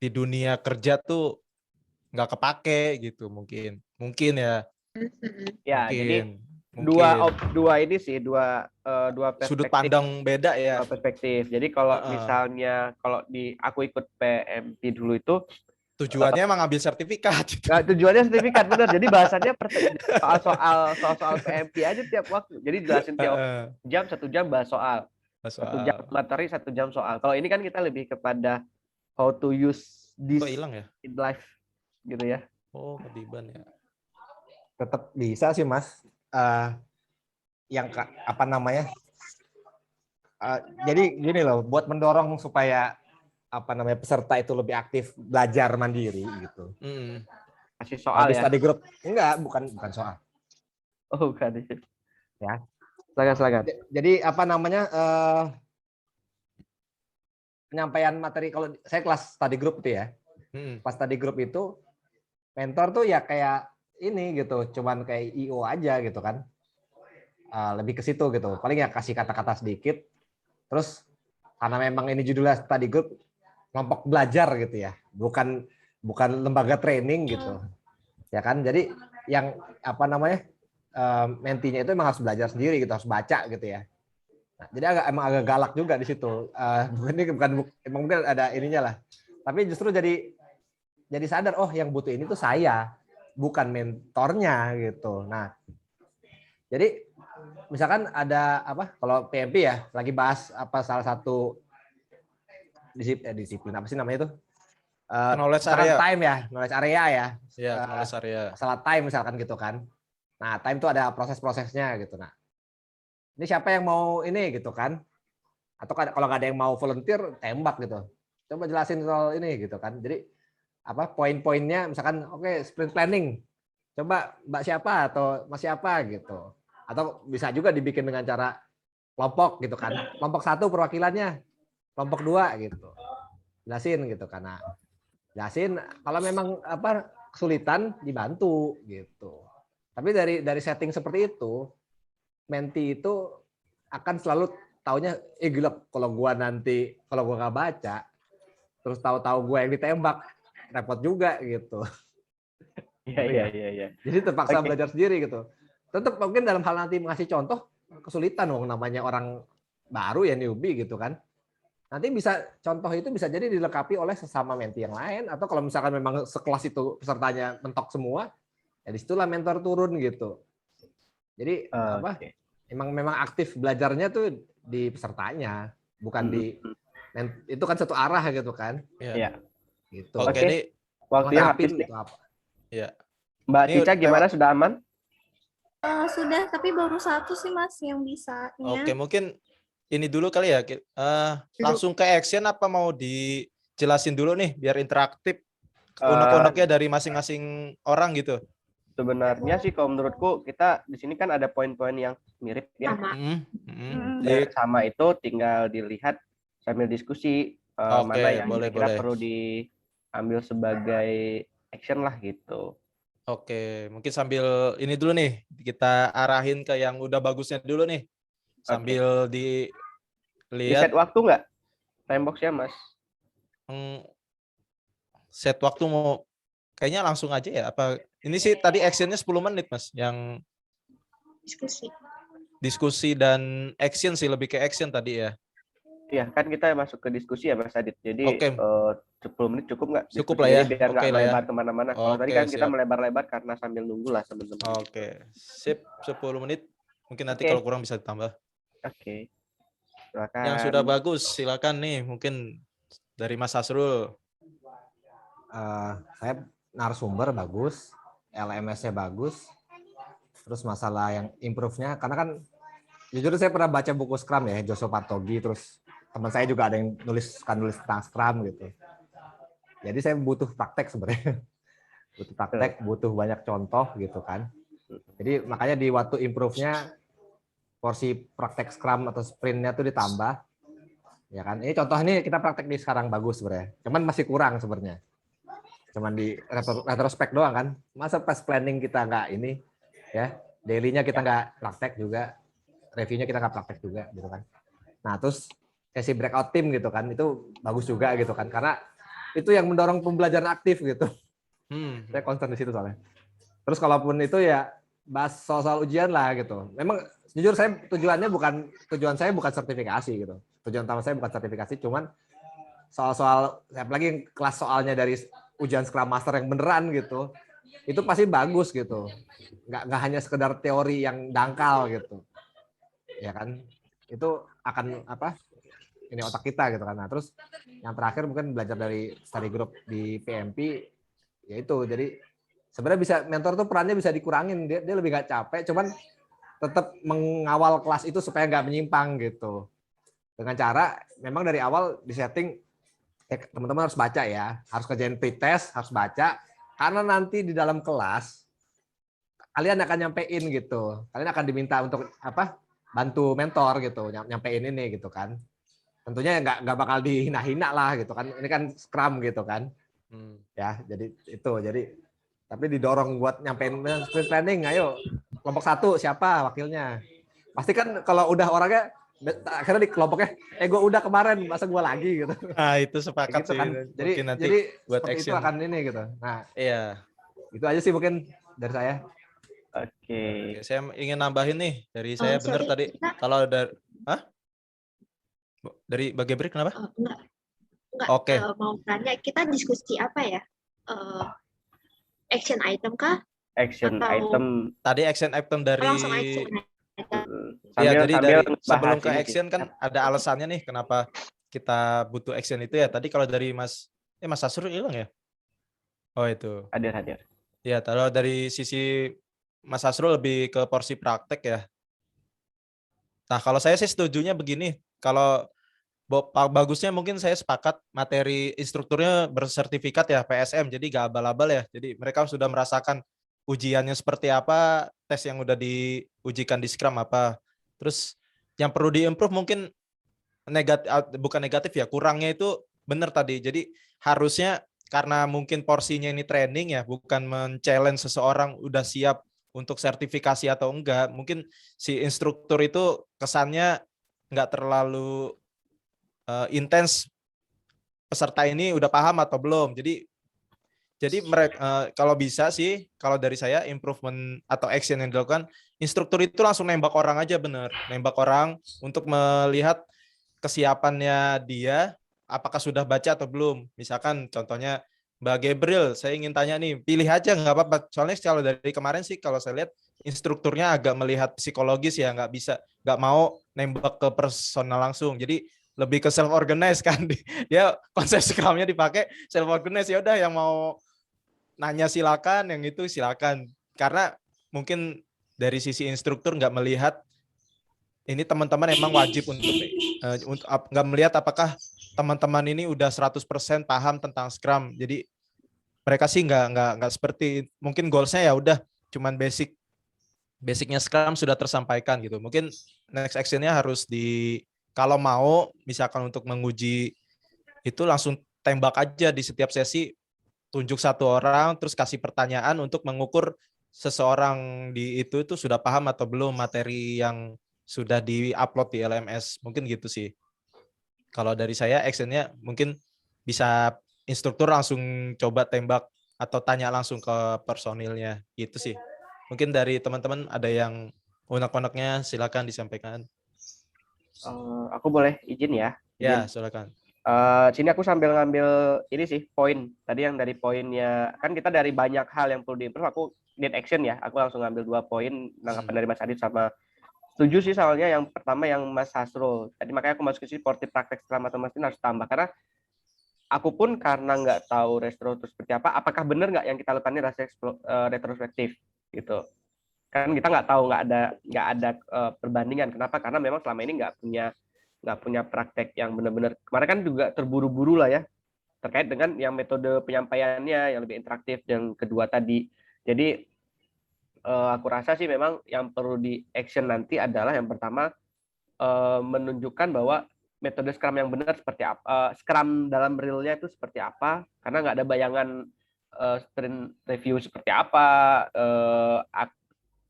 di dunia kerja tuh nggak kepake gitu mungkin ya Ya, jadi mungkin. dua ini sih dua perspektif. Sudut pandang beda ya. Dua perspektif. Jadi kalau misalnya kalau aku ikut PMP dulu itu tujuannya emang ngambil sertifikat. Tujuannya sertifikat benar. Jadi bahasannya soal PMP aja tiap waktu. Jadi jelasin tiap jam 1 jam bahas soal. 1 jam materi, 1 jam soal. Kalau ini kan kita lebih kepada how to use this in life gitu ya. Oh, ketiban ya. Tetap bisa sih, Mas. Yang apa namanya? Jadi gini loh, buat mendorong supaya peserta itu lebih aktif belajar mandiri gitu. Kasih soal ya. Study group. Enggak, bukan soal. Oh, bukan. Ya. Silakan. Jadi penyampaian materi, kalau saya kelas study group itu ya. Pas study group itu mentor tuh ya kayak ini gitu, cuman kayak IO aja gitu kan. Lebih ke situ gitu. Paling ya kasih kata-kata sedikit. Terus karena memang ini judulnya study group, kelompok belajar gitu ya, bukan lembaga training gitu, ya kan? Jadi yang mentinya itu emang harus belajar sendiri gitu, harus baca gitu ya. Nah, jadi emang agak galak juga di situ. Emang mungkin ada ininya lah. Tapi justru jadi sadar, oh yang butuh ini tuh saya, bukan mentornya gitu. Nah, jadi misalkan ada kalau PMP ya lagi bahas salah satu disiplin apa sih namanya itu? Knowledge area. Time ya, knowledge area ya. Iya, knowledge area. Masalah time misalkan gitu kan. Nah, time itu ada proses-prosesnya gitu. Nah, ini siapa yang mau ini gitu kan? Atau kalau nggak ada yang mau volunteer, tembak gitu. Coba jelasin soal ini gitu kan. Jadi poin-poinnya misalkan sprint planning. Coba Mbak siapa atau Mas siapa gitu. Atau bisa juga dibikin dengan cara kelompok gitu kan. Kelompok 1 perwakilannya, kelompok 2 gitu. Jelasin gitu karena jelasin kalau memang kesulitan dibantu gitu. Tapi dari setting seperti itu, menti itu akan selalu taunya gila kalau gua nggak baca terus tahu-tahu gua yang ditembak repot juga gitu. Iya. Jadi terpaksa belajar sendiri gitu. Tetap mungkin dalam hal nanti ngasih contoh kesulitan namanya orang baru ya, newbie gitu kan. nanti bisa contoh itu bisa jadi dilengkapi oleh sesama menti yang lain, atau kalau misalkan memang sekelas itu pesertanya mentok semua, ya disitulah mentor turun gitu. Jadi apa? Oke. Memang aktif belajarnya tuh di pesertanya, bukan di itu kan satu arah gitu kan. Iya. Gitu. Oke, Oke. ini Waktunya Melengkapi habis nih. itu apa? ya. Mbak Ini Cica gimana, lewat. sudah aman? Sudah, tapi baru satu sih Mas yang bisanya. Oke, mungkin ini dulu kali ya. Langsung ke action apa mau dijelasin dulu nih biar interaktif unek-uneknya dari masing-masing orang gitu. Sebenarnya sih kalau menurutku kita di sini kan ada poin-poin yang mirip ya. Sama. Jadi, Sama itu tinggal dilihat sambil diskusi Oke, mana yang boleh, kira-kira boleh. perlu diambil sebagai action lah gitu. Oke, mungkin sambil ini dulu nih, kita arahin ke yang udah bagusnya dulu nih. Sambil Di dilihat set waktu nggak? Time box-nya, Mas. set waktu mau kayaknya langsung aja ya. Apa ini sih tadi actionnya 10 menit, Mas. Yang Diskusi. diskusi dan action sih, lebih ke action tadi ya. Iya, kan kita masuk ke diskusi ya, Mas Adit. Jadi Oke. 10 menit cukup nggak? Cukup Diskusi lah ya. ini biar nggak Oke lah ya. melebar kemana-mana. Kalau tadi Oke, kan kita siap. melebar-lebar karena sambil nunggu lah teman-teman. Oke, sip, 10 menit. Mungkin nanti Oke. kalau kurang bisa ditambah. Oke. Silakan. Yang sudah bagus, silakan nih. Mungkin dari Mas Hasrul. Saya narasumber bagus, LMS-nya bagus, terus masalah yang improve-nya, karena kan jujur saya pernah baca buku Scrum ya, Joshua Partogi, terus teman saya juga ada yang nulis tentang Scrum gitu. Jadi saya butuh praktek sebenarnya, butuh praktek, butuh banyak contoh gitu kan. Jadi makanya di waktu improve-nya porsi praktek Scrum atau sprint-nya tuh ditambah, ya kan. Ini contoh ini kita praktek di sekarang bagus sebenarnya, cuman masih kurang sebenarnya. Cuman di retrospek doang kan, masa pas planning kita nggak ini ya, daily-nya kita nggak praktek juga, review-nya kita nggak praktek juga gitu kan. Nah terus sesi breakout team gitu kan, itu bagus juga gitu kan, karena itu yang mendorong pembelajaran aktif gitu. Saya concern di situ soalnya. Terus kalaupun itu ya bahas soal ujian lah gitu. Memang jujur saya tujuan saya bukan sertifikasi gitu. Tujuan utama saya bukan sertifikasi, cuman soal-soal apalagi kelas soalnya dari ujian Scrum Master yang beneran gitu, itu pasti bagus gitu, nggak hanya sekedar teori yang dangkal gitu, ya kan, itu akan apa, ini otak kita gitu kan. Nah terus yang terakhir mungkin belajar dari study group di PMP, yaitu jadi sebenarnya bisa mentor tuh perannya bisa dikurangin, dia lebih nggak capek, cuman tetap mengawal kelas itu supaya nggak menyimpang gitu, dengan cara memang dari awal disetting. Teman-teman harus baca ya, harus kerjain pretest, harus baca, karena nanti di dalam kelas kalian akan nyampein gitu, kalian akan diminta untuk apa, bantu mentor gitu, nyampein ini gitu kan. Tentunya nggak bakal dihina-hina lah gitu kan, ini kan Scrum gitu kan, ya jadi itu, jadi tapi didorong buat nyampein sprint planning, ayo kelompok 1 siapa wakilnya, pasti kan kalau udah orangnya akhirnya di kelompoknya, gue udah kemarin, masa gue lagi gitu. Ah itu sepakat gitu sih. kan. Jadi nanti buat seperti action. itu akan ini gitu. Nah, iya. Itu aja sih mungkin dari saya. Oke. Saya ingin nambahin nih dari saya, benar tadi Kita, kalau dari dari Bagi Break kenapa? enggak Oke. Mau tanya, kita diskusi apa ya? Action item kah? Action Atau item. Tadi action item dari langsung action item? ya, jadi dari bahas sebelum ke ini action kan ada alasannya nih kenapa kita butuh action itu ya. Tadi kalau dari Mas Hasrul hilang ya? Oh itu. Hadir. Ya, kalau dari sisi Mas Hasrul lebih ke porsi praktek ya. Nah, kalau saya sih setujunya begini, kalau bagusnya mungkin saya sepakat materi instrukturnya bersertifikat ya, PSM, jadi gak abal-abal ya. Jadi mereka sudah merasakan ujiannya seperti apa, tes yang udah diujikan di Scrum apa. Terus yang perlu di-improve mungkin bukan negatif ya, kurangnya itu benar tadi. Jadi harusnya karena mungkin porsinya ini training ya, bukan men-challenge seseorang udah siap untuk sertifikasi atau enggak. Mungkin si instruktur itu kesannya nggak terlalu intens, peserta ini udah paham atau belum. Jadi mereka kalau bisa sih, kalau dari saya improvement atau action yang dilakukan, instruktur itu langsung nembak orang aja, bener, nembak orang untuk melihat kesiapannya dia, apakah sudah baca atau belum. Misalkan contohnya Mbak Gabriel, saya ingin tanya nih, pilih aja nggak apa-apa. Soalnya kalau dari kemarin sih kalau saya lihat instrukturnya agak melihat psikologis ya, nggak mau nembak ke personal langsung. Jadi lebih ke self organize kan. Dia konsep scrum-nya dipakai self organize, ya udah yang mau nanya silakan, yang itu silakan. Karena mungkin dari sisi instruktur nggak melihat ini teman-teman emang wajib untuk nggak melihat apakah teman-teman ini udah 100% paham tentang Scrum. Jadi mereka sih nggak seperti, mungkin goalsnya ya udah cuman basicnya Scrum sudah tersampaikan gitu. Mungkin next actionnya harus kalau mau misalkan untuk menguji itu langsung tembak aja di setiap sesi, tunjuk satu orang terus kasih pertanyaan untuk mengukur seseorang di itu sudah paham atau belum materi yang sudah di-upload di LMS. Mungkin gitu sih. Kalau dari saya actionnya mungkin bisa instruktur langsung coba tembak atau tanya langsung ke personilnya. Gitu sih. Mungkin dari teman-teman ada yang unek-uneknya silakan disampaikan. Aku boleh izin ya? Ya, silakan. Sini aku sambil ngambil ini sih poin tadi yang dari poinnya, kan kita dari banyak hal yang perlu diimprove, aku need action ya, aku langsung ngambil 2 poin tanggapan dari Mas Adit sama setuju sih. Soalnya yang pertama yang Mas Hasrul tadi, makanya aku masuk ke sportif praktek Scrum atau Mas ini harus tambah, karena aku pun karena nggak tahu retro itu seperti apa, apakah benar nggak yang kita lakukan ini retrospektif gitu kan, kita nggak tahu, nggak ada perbandingan. Kenapa? Karena memang selama ini nggak punya praktek yang benar-benar. Kemarin kan juga terburu-buru lah ya terkait dengan yang metode penyampaiannya yang lebih interaktif yang kedua tadi. Jadi aku rasa sih memang yang perlu di action nanti adalah yang pertama menunjukkan bahwa metode Scrum yang benar seperti apa, Scrum dalam realnya itu seperti apa, karena nggak ada bayangan sprint review seperti apa,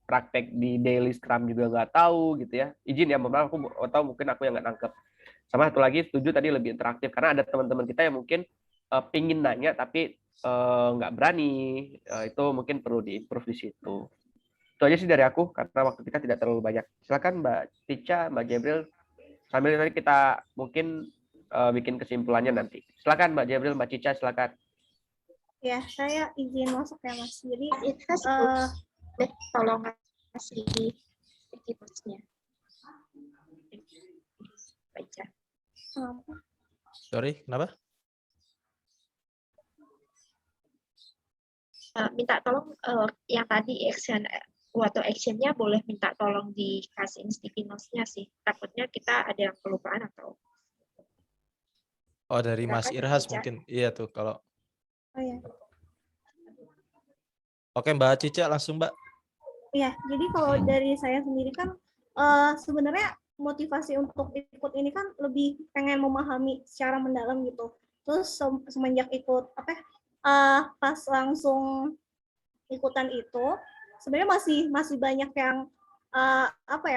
praktek di daily Scrum juga nggak tahu gitu ya. Izin ya, memang aku atau mungkin aku yang nggak nangkep. Sama satu lagi setuju tadi lebih interaktif, karena ada teman-teman kita yang mungkin pingin nanya tapi nggak berani. Itu mungkin perlu diimprove di situ. Itu aja sih dari aku karena waktu kita tidak terlalu banyak. Silakan Mbak Tica, Mbak Gabriel, sambil nanti kita mungkin bikin kesimpulannya nanti. Silakan Mbak Gabriel, Mbak Cica, silakan. Ya, saya izin masuk ya Mas. Jadi tolong kasih tips-nya. Baca. Sorry, kenapa? Minta tolong yang tadi waktu actionnya boleh minta tolong dikasih sticky notes-nya sih. Takutnya kita ada yang kelupaan atau. Oh, dari Mas Silakan, Irhas Cica. mungkin. Iya tuh kalau. Oh ya. Oke, Mbak Cica langsung, Mbak. Iya, jadi kalau dari saya sendiri kan sebenarnya motivasi untuk ikut ini kan lebih pengen memahami secara mendalam gitu. Terus semenjak ikut pas langsung ikutan itu sebenarnya masih banyak yang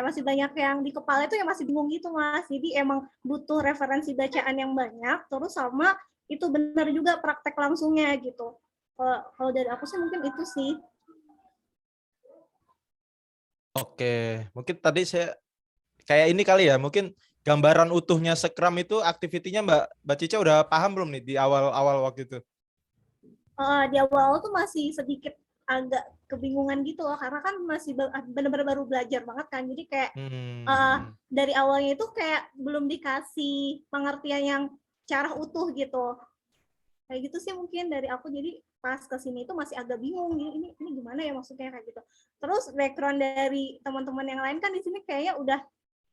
masih banyak yang di kepala itu yang masih bingung gitu Mas. Jadi emang butuh referensi bacaan yang banyak, terus sama itu benar juga praktek langsungnya gitu. Kalau dari aku sih mungkin itu sih. Oke, mungkin tadi saya kayak ini kali ya, mungkin gambaran utuhnya Scrum itu aktivitinya Mbak Cica udah paham belum nih di awal-awal waktu itu? Di awal tuh masih sedikit agak kebingungan gitu loh, karena kan masih benar-benar baru belajar banget kan, jadi kayak dari awalnya itu kayak belum dikasih pengertian yang cara utuh gitu. Kayak gitu sih mungkin dari aku, jadi pas kesini itu masih agak bingung ini gimana ya maksudnya kayak gitu. Terus background dari teman-teman yang lain kan di sini kayaknya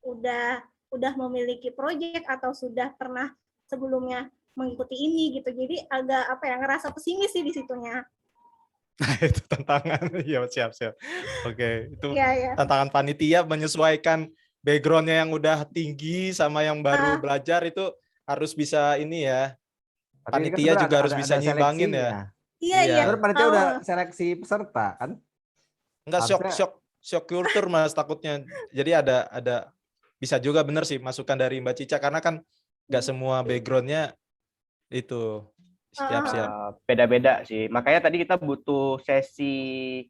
udah memiliki proyek atau sudah pernah sebelumnya mengikuti ini gitu. Jadi agak ngerasa pesimis sih di situnya. Nah, itu tantangan. Ya, siap. Oke, itu Ya. tantangan panitia menyesuaikan background-nya yang udah tinggi sama yang baru belajar itu harus bisa ini ya. Panitia juga harus bisa nyimbangin ya. Iya. Panitia udah seleksi peserta kan? Enggak, shock culture Mas takutnya. Jadi ada bisa juga benar sih masukan dari Mbak Cica, karena kan nggak semua background-nya itu siap. Beda-beda sih. Makanya tadi kita butuh sesi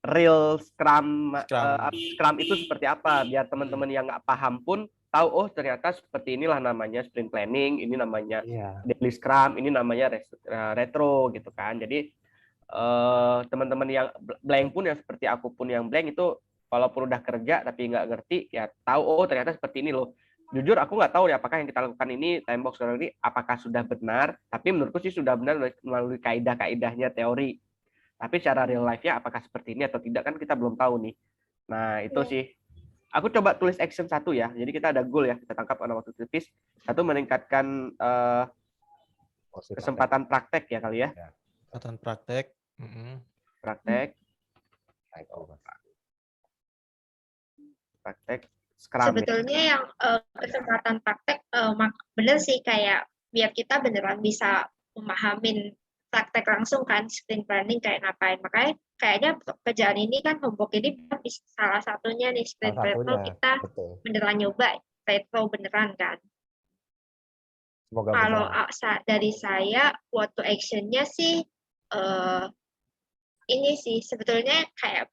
real Scrum itu seperti apa, biar teman-teman yang nggak paham pun tahu oh ternyata seperti inilah namanya sprint planning, ini namanya Iya. daily scrum, ini namanya retro gitu kan. Jadi teman-teman yang blank pun yang seperti aku pun yang blank itu walaupun udah kerja tapi nggak ngerti ya tahu oh ternyata seperti ini loh. Jujur aku nggak tahu ya apakah yang kita lakukan ini time box ini apakah sudah benar, tapi menurutku sih sudah benar melalui kaidah-kaidahnya teori. Tapi secara real life-nya apakah seperti ini atau tidak kan kita belum tahu nih. Nah, itu sih. Aku coba tulis action 1 ya. Jadi kita ada goal ya, kita tangkap dalam waktu tipis. 1 meningkatkan kesempatan praktek ya kali ya. Kesempatan praktek. Praktek. Praktek. Scrum. Sebetulnya yang kesempatan praktek bener sih kayak biar kita beneran bisa memahamin praktek langsung kan sprint planning kayak ngapain. Makanya kayaknya pekerjaan ini kan homework ini salah satunya nih sprint retro kita beneran nyoba retro beneran kan. Semoga kalau beneran. dari saya what to action-nya sih ini sih sebetulnya kayak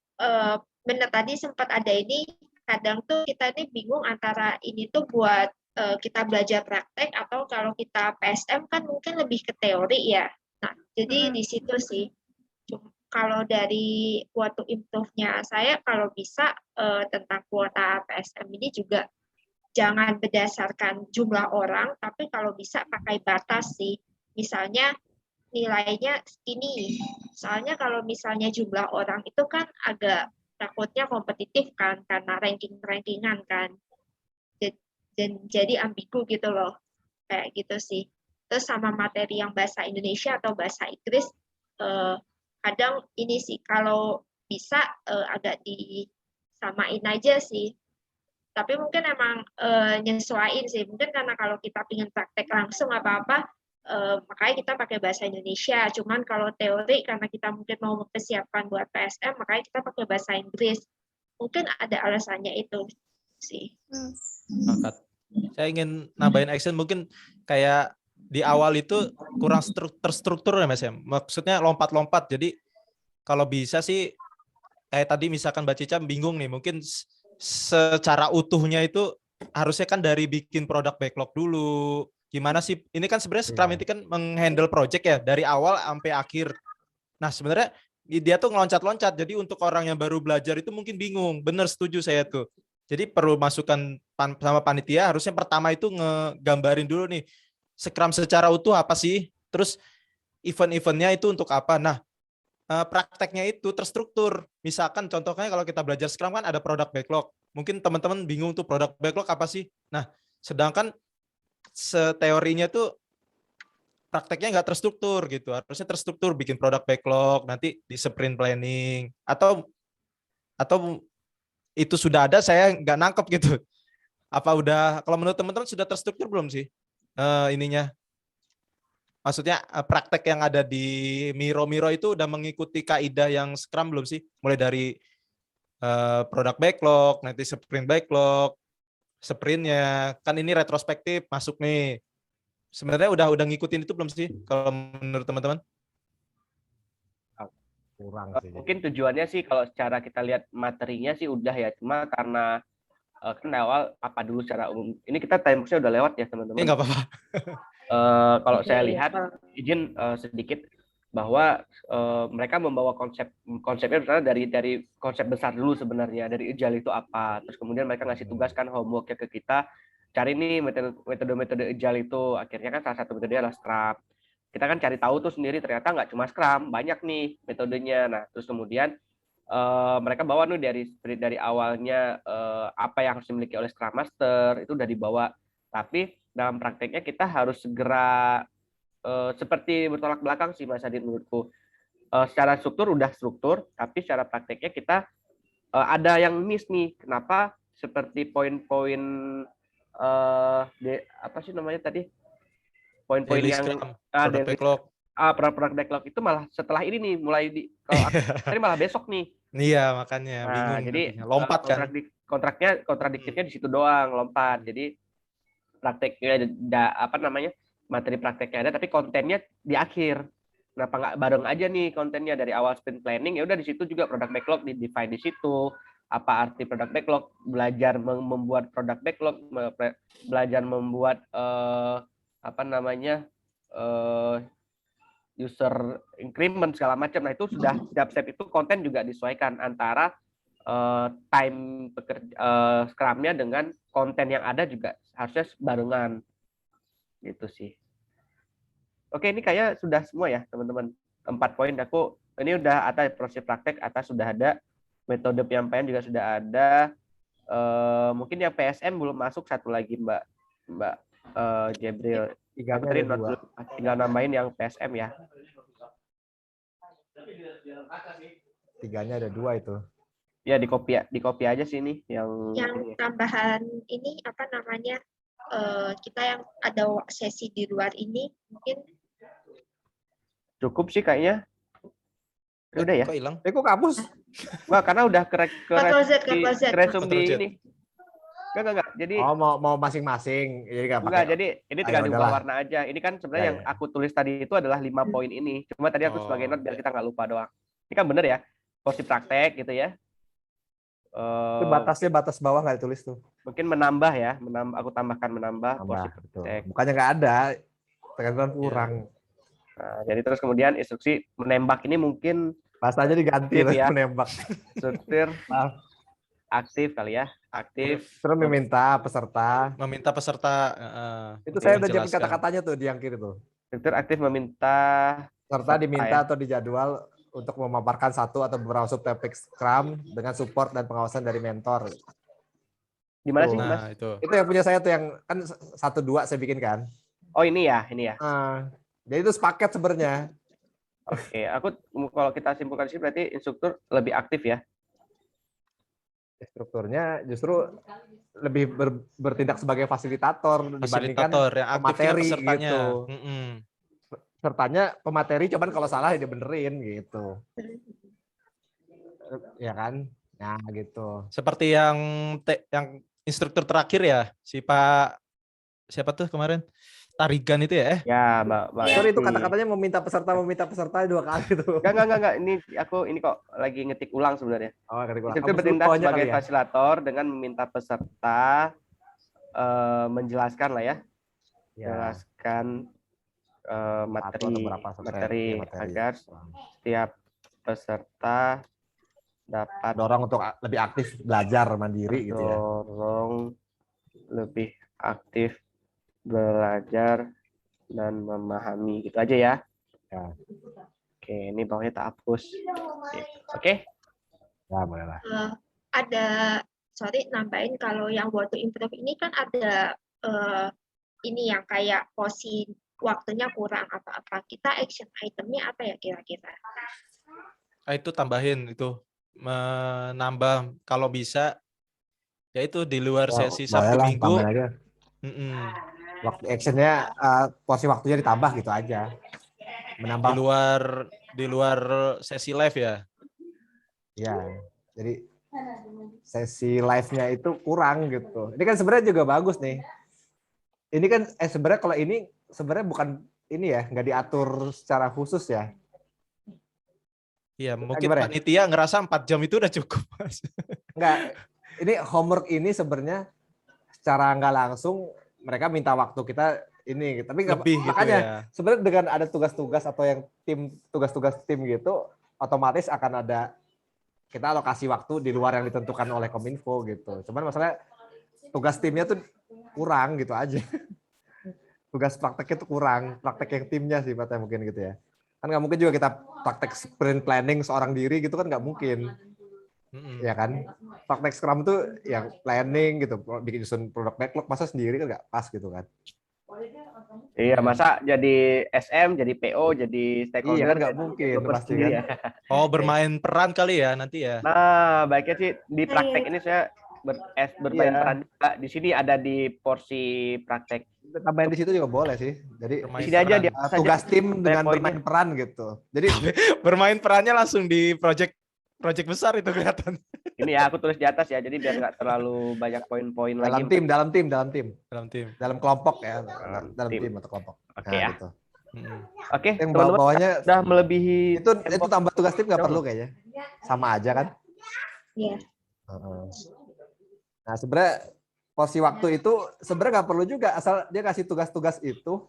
bener tadi sempat ada ini kadang tuh kita ini bingung antara ini tuh buat kita belajar praktek atau kalau kita PSM kan mungkin lebih ke teori ya. Nah, jadi di situ sih. Kalau dari what to improve-nya saya kalau bisa tentang kuota PSM ini juga jangan berdasarkan jumlah orang, tapi kalau bisa pakai batas sih. Misalnya nilainya ini. Soalnya kalau misalnya jumlah orang itu kan agak takutnya kompetitif kan karena rankingan kan. Dan jadi ambigu gitu loh. Kayak gitu sih. Terus sama materi yang bahasa Indonesia atau bahasa Inggris kadang ini sih kalau bisa agak disamain aja sih. Tapi mungkin emang nyesuaiin sih. Mungkin karena kalau kita ingin praktek langsung apa-apa makanya kita pakai bahasa Indonesia. Cuman kalau teori karena kita mungkin mau mempersiapkan buat PSM, makanya kita pakai bahasa Inggris. Mungkin ada alasannya itu sih. Saya ingin nambahin action mungkin kayak di awal itu kurang terstruktur ya Mas ya. Maksudnya lompat-lompat. Jadi kalau bisa sih kayak tadi misalkan Mbak Cica bingung nih, mungkin secara utuhnya itu harusnya kan dari bikin produk backlog dulu. Gimana sih? Ini kan sebenarnya Scrum itu kan menghandle project ya dari awal sampai akhir. Nah, sebenarnya dia tuh ngeloncat-loncat. Jadi untuk orang yang baru belajar itu mungkin bingung. Bener, setuju saya tuh. Jadi perlu masukan sama panitia, harusnya pertama itu ngegambarin dulu nih, Scrum secara utuh apa sih? Terus event-eventnya itu untuk apa? Nah, prakteknya itu terstruktur. Misalkan contohnya kalau kita belajar Scrum kan ada product backlog. Mungkin teman-teman bingung tuh product backlog apa sih? Nah, sedangkan teorinya tuh prakteknya nggak terstruktur gitu. Harusnya terstruktur bikin product backlog, nanti di sprint planning atau itu sudah ada saya nggak nangkep gitu. Apa udah kalau menurut teman-teman sudah terstruktur belum sih ininya? Maksudnya praktek yang ada di Miro itu udah mengikuti kaidah yang Scrum belum sih? Mulai dari product backlog, nanti sprint backlog, sprintnya kan ini retrospektif masuk nih. Sebenarnya udah ngikutin itu belum sih kalau menurut teman-teman? Kurang sih. Mungkin tujuannya sih kalau secara kita lihat materinya sih udah ya, cuma karena kan awal apa dulu secara umum. Ini kita time-nya udah lewat ya teman-teman. Ini nggak apa-apa. Kalau saya lihat izin sedikit bahwa mereka membawa konsepnya dari konsep besar dulu sebenarnya, dari Agile itu apa, terus kemudian mereka ngasih tugas kan homework-nya ke kita, cari nih metode-metode Agile itu. Akhirnya kan salah satu metodenya adalah Scrum. Kita kan cari tahu tuh sendiri, ternyata nggak cuma Scrum, banyak nih metodenya. Nah, terus kemudian mereka bawa nih dari awalnya apa yang harus dimiliki oleh Scrum Master itu udah dibawa, tapi dalam prakteknya kita harus segera seperti bertolak belakang sih Mas Adit menurutku. Secara struktur udah struktur, tapi secara prakteknya kita ada yang miss nih. Kenapa? Seperti poin-poin apa sih namanya tadi? Poin-poin yang product backlog. Product backlog itu malah setelah ini nih mulai kalau tadi malah besok nih. Iya, makanya bingung. Jadi lompat kan. Kontradiktifnya di situ doang, lompat. Jadi prakteknya apa namanya? Materi prakteknya ada tapi kontennya di akhir. Kenapa nggak bareng aja nih kontennya dari awal sprint planning? Ya udah di situ juga product backlog di define di situ. apa arti product backlog, belajar membuat product backlog, belajar membuat user increment segala macam. Nah itu sudah setiap step itu konten juga disesuaikan antara time Scrum-nya dengan konten yang ada juga harusnya barengan gitu sih. Oke, ini kayak sudah semua ya teman-teman. 4 poin aku ini udah ada proses praktek atas sudah ada, metode penyampaian juga sudah ada. Mungkin yang PSM belum masuk satu lagi Mbak Jebril. Tinggal nambahin yang PSM ya. 3-nya ada 2 itu. Ya di copy aja sih ini yang tambahan ini apa namanya, kita yang ada sesi di luar ini mungkin cukup sih kayaknya. Udah ya? Kok hilang? Kok kapus? Wah, karena udah ke resume di Ctrl Z. ini. Enggak. Jadi mau masing-masing. Jadi jadi ini tinggal diubah udahlah. warna aja. Ini kan sebenarnya yang aku tulis tadi itu adalah 5 poin ini. Cuma tadi aku sebagai note biar kita nggak lupa doang. Ini kan bener ya? Porsi praktek gitu ya. Itu batasnya batas bawah nggak ditulis tuh. Mungkin menambah ya, aku tambahkan menambah porsi praktek. Bukannya nggak ada, terkadang kurang. Nah, jadi terus kemudian instruksi menembak ini mungkin bahasanya diganti aktif ya. Menembak. Struktur aktif kali ya, aktif. Terus meminta peserta. Itu saya udah jawab kata-katanya tuh di yang kiri tuh. Struktur aktif meminta peserta diminta atau dijadwal untuk memaparkan satu atau beberapa subtopik Scrum dengan support dan pengawasan dari mentor. Gimana sih, Mas? Itu yang punya saya tuh yang kan 1-2 saya bikin kan. Oh ini ya. Jadi itu sepaket sebenarnya. Oke, kalau kita simpulkan sih berarti instruktur lebih aktif ya. Instrukturnya justru lebih bertindak sebagai fasilitator dibandingkan yang pemateri pesertanya. gitu. Pesertanya pemateri cuman kalau salah ya dibenerin gitu. Ya kan? Nah, gitu. Seperti yang instruktur terakhir ya, si Pak siapa tuh kemarin? Tarigan itu ya? Ya, Mbak. Sorry itu kata-katanya meminta peserta 2 kali tuh. Enggak. Ini kok lagi ngetik ulang sebenarnya. Oh, ngetik ulang. Itu bertindak sebagai fasilitator dengan meminta peserta menjelaskan lah ya. Menjelaskan materi agar setiap peserta dapat dorong untuk lebih aktif belajar mandiri gitu ya. Dorong lebih aktif belajar dan memahami gitu aja ya. Oke, ini bawahnya tak hapus. Oke. Ya, bolehlah. Nambahin kalau yang want to improve ini kan ada ini yang kayak porsi waktunya kurang apa-apa. Kita action itemnya apa ya kira-kira? Itu tambahin itu menambah kalau bisa ya itu di luar sesi Sabtu Minggu. Waktu actionnya porsi waktunya ditambah gitu aja. Menambah di luar sesi live ya. Ya, jadi sesi live-nya itu kurang gitu. Ini kan sebenarnya juga bagus nih. Ini kan sebenarnya kalau ini sebenarnya bukan ini ya, nggak diatur secara khusus ya. Iya, mungkin panitia ngerasa 4 jam itu udah cukup, Mas. Enggak, ini homework ini sebenarnya secara nggak langsung mereka minta waktu kita ini, tapi lebih makanya gitu ya. Sebenarnya dengan ada tugas-tugas atau yang tugas-tugas tim gitu, otomatis akan ada kita alokasi waktu di luar yang ditentukan oleh Kominfo gitu. Cuman masalahnya tugas timnya tuh kurang gitu aja. Tugas prakteknya tuh kurang, praktek yang timnya sih mungkin gitu ya. Kan nggak mungkin juga kita praktek sprint planning seorang diri gitu kan nggak mungkin. Ya kan, praktek Scrum tuh yang planning gitu, bikin susun produk backlog masa sendiri kan nggak pas gitu kan. Iya, masa jadi SM, jadi PO, jadi stakeholder iya kan nggak mungkin pasti kan. Ya. Oh, bermain peran kali ya nanti ya. Nah, baiknya sih di praktek ini saya bermain peran juga. Di sini ada di porsi praktek. Tambahin di situ juga boleh sih. Jadi di sini aja dia tugas tim dengan bermain peran gitu. Jadi bermain perannya langsung di project besar itu kelihatan. Ini ya aku tulis di atas ya, jadi biar nggak terlalu banyak poin-poin lagi. Dalam kelompok ya, dalam tim atau kelompok. Oke ya. Gitu. Oke. Yang bawahnya sudah melebihi. Itu tambah tugas tim nggak perlu kayaknya. Sama aja kan? Iya. Nah, sebenarnya porsi waktu itu sebenarnya nggak perlu juga, asal dia kasih tugas-tugas itu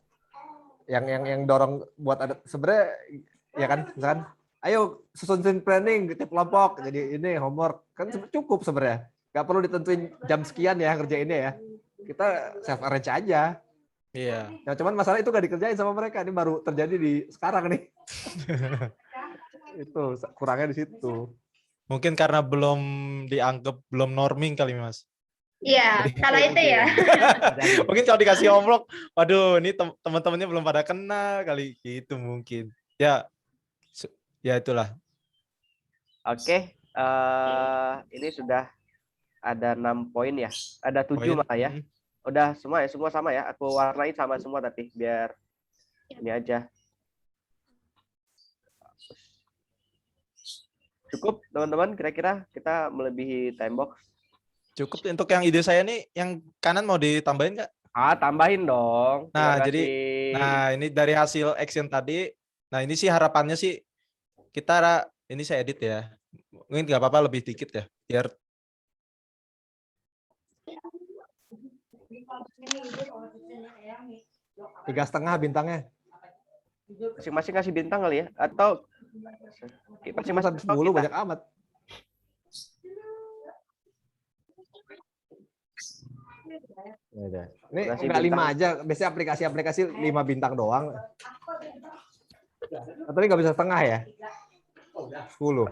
yang dorong buat ada sebenarnya ya kan, misalkan ayo susun planning tiap kelompok, jadi ini homework kan cukup sebenarnya, nggak perlu ditentuin jam sekian ya kerjainnya ya, kita self arrange aja. Iya. Ya, cuman masalah itu nggak dikerjain sama mereka, ini baru terjadi di sekarang nih. Itu kurangnya di situ. Mungkin karena belum dianggap belum norming kali Mas. Iya, kalau itu ya. Mungkin kalau dikasih homework, waduh ini teman-temannya belum pada kenal kali gitu mungkin. Ya, ya itulah. Oke, ini sudah ada 6 poin ya, ada 7 malah ya. Udah semua ya, semua sama ya. Aku warnai sama semua tapi biar ini aja. Cukup teman-teman, kira-kira kita melebihi time box. Cukup untuk yang ide saya nih, yang kanan mau ditambahin nggak? Tambahin dong. Nah, jadi ini dari hasil action tadi. Nah, ini sih harapannya sih kita ini saya edit ya. Mungkin nggak apa-apa lebih dikit ya, biar 3,5 bintangnya. Masing-masing kasih bintang kali ya, atau masing-masing 10 banyak amat. Ini enggak 5 aja, biasanya aplikasi-aplikasi 5 bintang doang. Atau ini nggak bisa setengah ya? 10.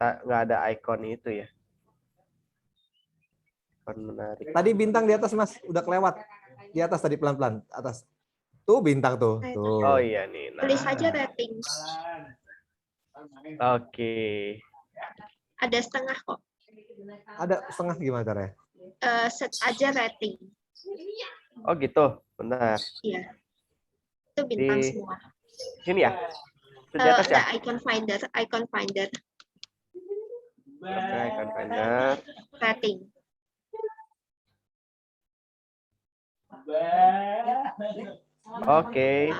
Nggak ada icon itu ya. Icon menarik. Tadi bintang di atas Mas, udah kelewat. Di atas tadi pelan-pelan, atas. Tuh bintang tuh. Oh iya nih. Tulis aja rating. Oke. Ada setengah kok. Ada setengah gimana caranya? Set aja rating. Oh gitu, bentar. Iya. Itu bintang semua. Sini ya? Di atas ya? Ada icon finder. Icon finder. Rating. Oke.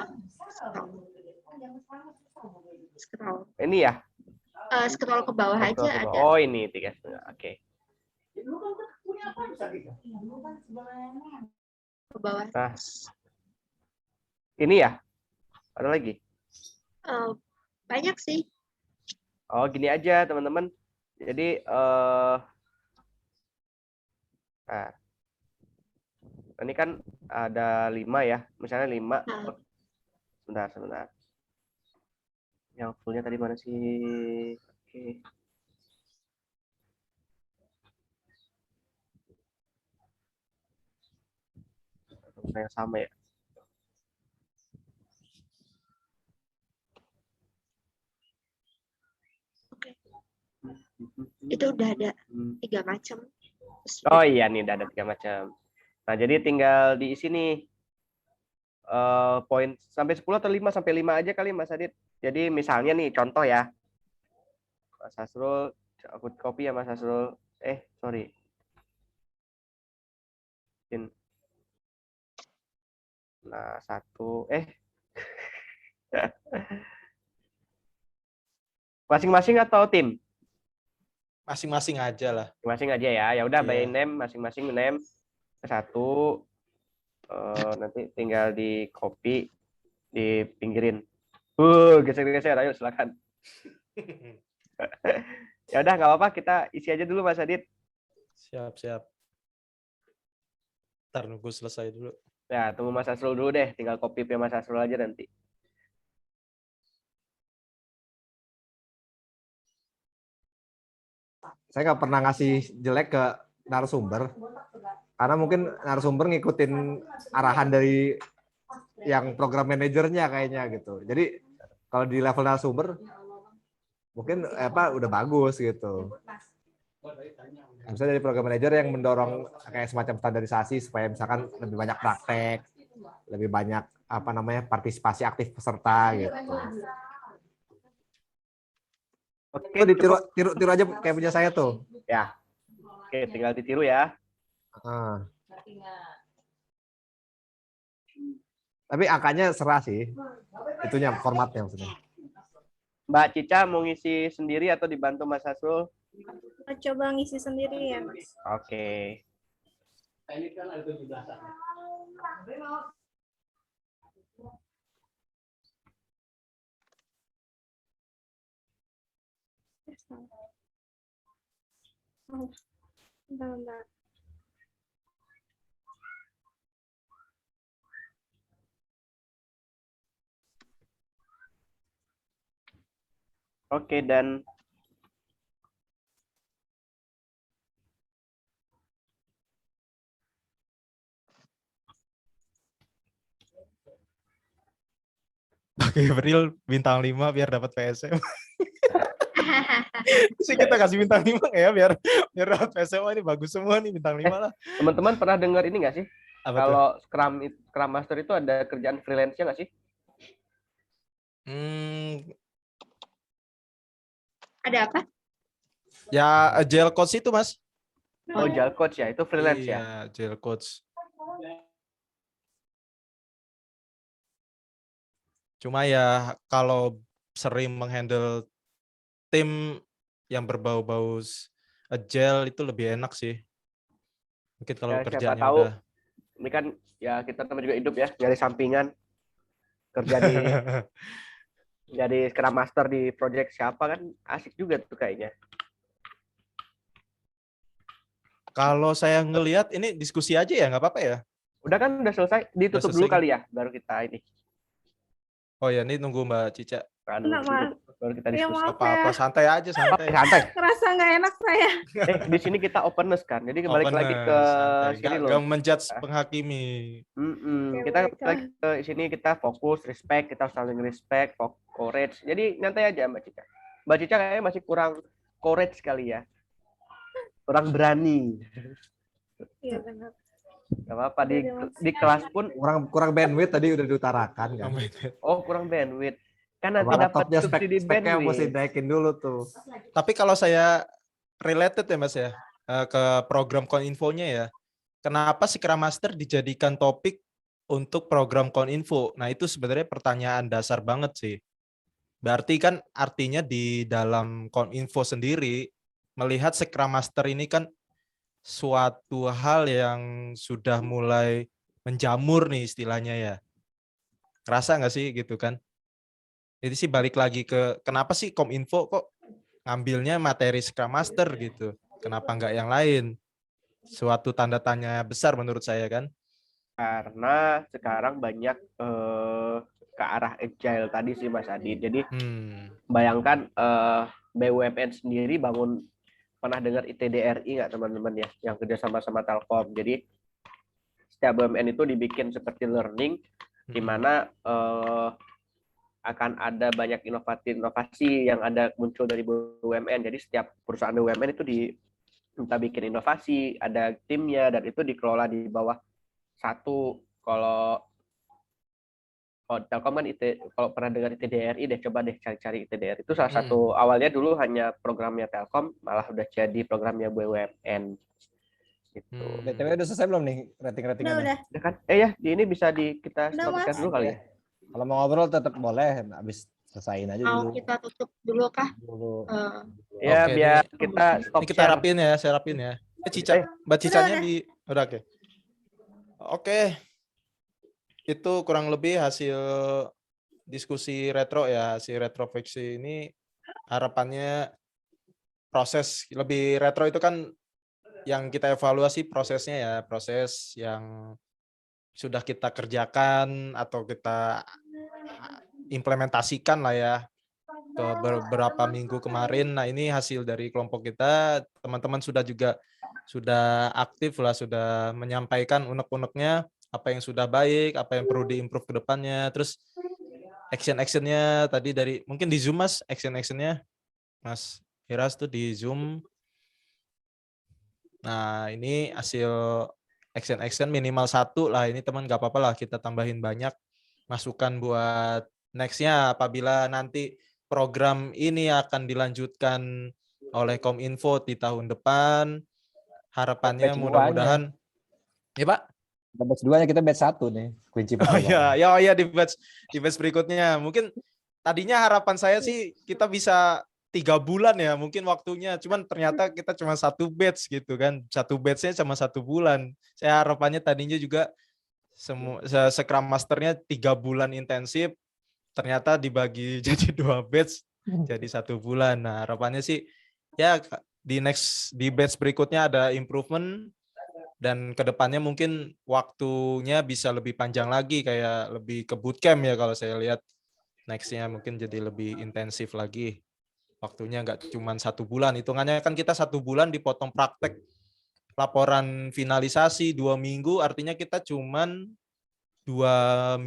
Scroll. Ini ya? Scroll ke bawah aja ada. Oh ini 3,5. Oke. Ke bawah. Nah. Ini ya? Ada lagi? Banyak sih. Oh gini aja teman-teman. Jadi nah, ini kan ada 5 ya. Misalnya 5. Sebentar. Yang fullnya tadi mana sih? Oke. Yang sama ya. Oke. Itu udah ada 3 macam. Oh iya nih udah ada 3 macam. Nah jadi tinggal diisi nih poin sampai 10 atau 5 sampai 5 aja kali Mas Adit. Jadi misalnya nih contoh ya. Mas Hasrul, aku copy ya Mas Hasrul. Sorry. Nah, 1 masing-masing atau tim? masing-masing aja lah. Masing-masing aja ya. Ya udah by name masing-masing name 1. Nanti tinggal di copy, dipinggirin. Geser-geser, ayo silakan. Ya udah nggak apa-apa, kita isi aja dulu Mas Adit. Siap. Ntar nunggu selesai dulu. Ya, tunggu Mas Asrul dulu deh, tinggal copy Mas Asrul aja nanti. Saya nggak pernah ngasih jelek ke narasumber, karena mungkin narasumber ngikutin arahan dari yang program manajernya kayaknya gitu. Jadi kalau di level narasumber mungkin udah bagus gitu. Misalnya dari program manajer yang mendorong kayak semacam standarisasi supaya misalkan lebih banyak praktek, lebih banyak partisipasi aktif peserta gitu. Oke, tiru aja kayak punya saya tuh. Ya. Oke, tinggal ditiru ya. Tapi angkanya serah sih. Itunya formatnya maksudnya. Mbak Cica mau ngisi sendiri atau dibantu Mas Hasrul? Coba ngisi sendiri ya, Mas. Oke. Oh, bentar. Oke, dan Pakai April bintang 5 biar dapat PSM. Sih kita kasih bintang 5 ya biar dapat PSM. Ini bagus semua nih bintang 5 lah. teman-teman pernah dengar ini nggak sih? Apa tuh? Kalau Scrum Master itu ada kerjaan freelance-nya nggak sih? Ada apa? Ya Agile Coach itu, Mas. Oh, Agile Coach ya, itu freelance ya. Iya, Agile Coach. Cuma ya kalau sering menghandle tim yang berbau-bau agile itu lebih enak sih. Mungkin kalau Ya, siapa kerjaannya tahu udah ini kan ya kita namanya juga hidup ya, nyari sampingan kerja di jadi Scrum Master di project siapa kan asik juga tuh kayaknya. kalau saya ngelihat ini diskusi aja ya, nggak apa-apa ya. Udah kan udah selesai, ditutup selesai dulu kan? kali ya, baru kita ini. Oh ya, ini nunggu Mbak Cica. Kan Enggak, Mas. baru kita Ya, diskusi. maaf Apa-apa ya. santai aja, santai. Santai. Ngerasa nggak enak saya. Di sini kita openness kan. Jadi kembali lagi ke Santai. sini Nggak loh. menjudge, penghakimi. Kita lagi ke sini, kita fokus, respect, kita saling respect, courage. Jadi nyantai aja Mbak Cica. Mbak Cica kayaknya masih kurang courage kali ya. Kurang berani. Iya benar. Gak apa-apa, Iya, Mas. di kelas pun Kurang bandwidth tadi udah diutarakan kan. kurang bandwidth. Kan nanti Sama dapat laptopnya subsidi speknya mesti bandwidth. naikin dulu tuh. Tapi kalau saya related ya Mas ya, ke program Koninfo-nya ya. Kenapa Scrum Master dijadikan topik untuk program Koninfo? Nah, itu sebenarnya pertanyaan dasar banget sih. Berarti kan artinya di dalam Koninfo sendiri melihat Scrum Master ini kan suatu hal yang sudah mulai menjamur nih istilahnya ya. Kerasa nggak sih gitu kan? Jadi sih balik lagi ke kenapa sih Kominfo kok ngambilnya materi Scrum Master gitu. Kenapa nggak yang lain? Suatu tanda tanya besar menurut saya kan. Karena sekarang banyak ke arah agile tadi sih Mas Adi. Jadi bayangkan BUMN sendiri pernah dengar ITDRI nggak teman-teman ya, yang kerjasama sama Telkom. Jadi setiap BUMN itu dibikin seperti learning, di mana akan ada banyak inovasi yang ada muncul dari BUMN. Jadi setiap perusahaan BUMN itu minta bikin inovasi, ada timnya, dan itu dikelola di bawah satu. Kalau Telkom kan kalau pernah dengar ITDRI deh, coba deh cari-cari ITDRI. Itu salah satu, awalnya dulu hanya programnya Telkom, malah udah jadi programnya BUMN. Gitu. BTW udah selesai belum nih rating-ratingannya? Udah. Kan? Ya, ini bisa kita stopkan dulu kali ya. Kalau mau ngobrol tetap boleh, habis selesaiin aja Mau dulu. kita tutup dulu kah? Ya, Oke, biar kita stop ini kita share. rapin ya, saya rapin ya. Cica, Mbak Cicanya udah oke. Oke. Itu kurang lebih hasil diskusi retro ya, hasil retrofleksi ini harapannya proses lebih retro itu kan yang kita evaluasi prosesnya ya, proses yang sudah kita kerjakan atau kita implementasikan lah ya ke beberapa minggu kemarin. Nah, ini hasil dari kelompok kita, teman-teman sudah aktif lah, sudah menyampaikan unek-uneknya, apa yang sudah baik, apa yang perlu diimprove ke depannya, terus action-actionnya tadi dari, mungkin di Zoom Mas, action-actionnya Mas Hiras tuh di Zoom. Nah, ini hasil action minimal 1 lah, ini teman gak apa-apa lah, kita tambahin banyak masukan buat next-nya apabila nanti program ini akan dilanjutkan oleh Kominfo di tahun depan. Harapannya mudah-mudahan ya Pak. Batch 2-nya kita batch 1 nih, kunci Oh iya di batch berikutnya. Mungkin tadinya harapan saya sih kita bisa 3 bulan ya mungkin waktunya. Cuman ternyata kita cuma 1 batch gitu kan. 1 batch-nya cuma 1 bulan. Saya harapannya tadinya juga semua Scrum Master-nya 3 bulan intensif. Ternyata dibagi jadi 2 batch jadi 1 bulan. Nah harapannya sih ya di batch berikutnya ada improvement. Dan kedepannya mungkin waktunya bisa lebih panjang lagi, kayak lebih ke bootcamp ya kalau saya lihat. Next-nya mungkin jadi lebih intensif lagi. Waktunya nggak cuma 1 bulan. Hitungannya kan kita 1 bulan dipotong praktek. Laporan finalisasi 2 minggu, artinya kita cuman 3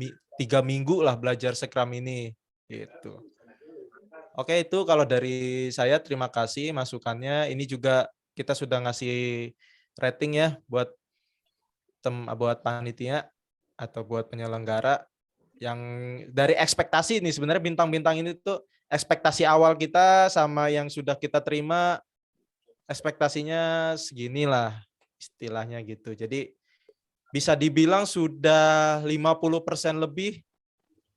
minggu lah belajar Scrum ini. Gitu. Oke, itu kalau dari saya terima kasih masukannya. Ini juga kita sudah ngasih rating ya buat panitia atau buat penyelenggara yang dari ekspektasi nih sebenarnya bintang-bintang ini tuh ekspektasi awal kita sama yang sudah kita terima ekspektasinya seginilah istilahnya gitu. Jadi bisa dibilang sudah 50% lebih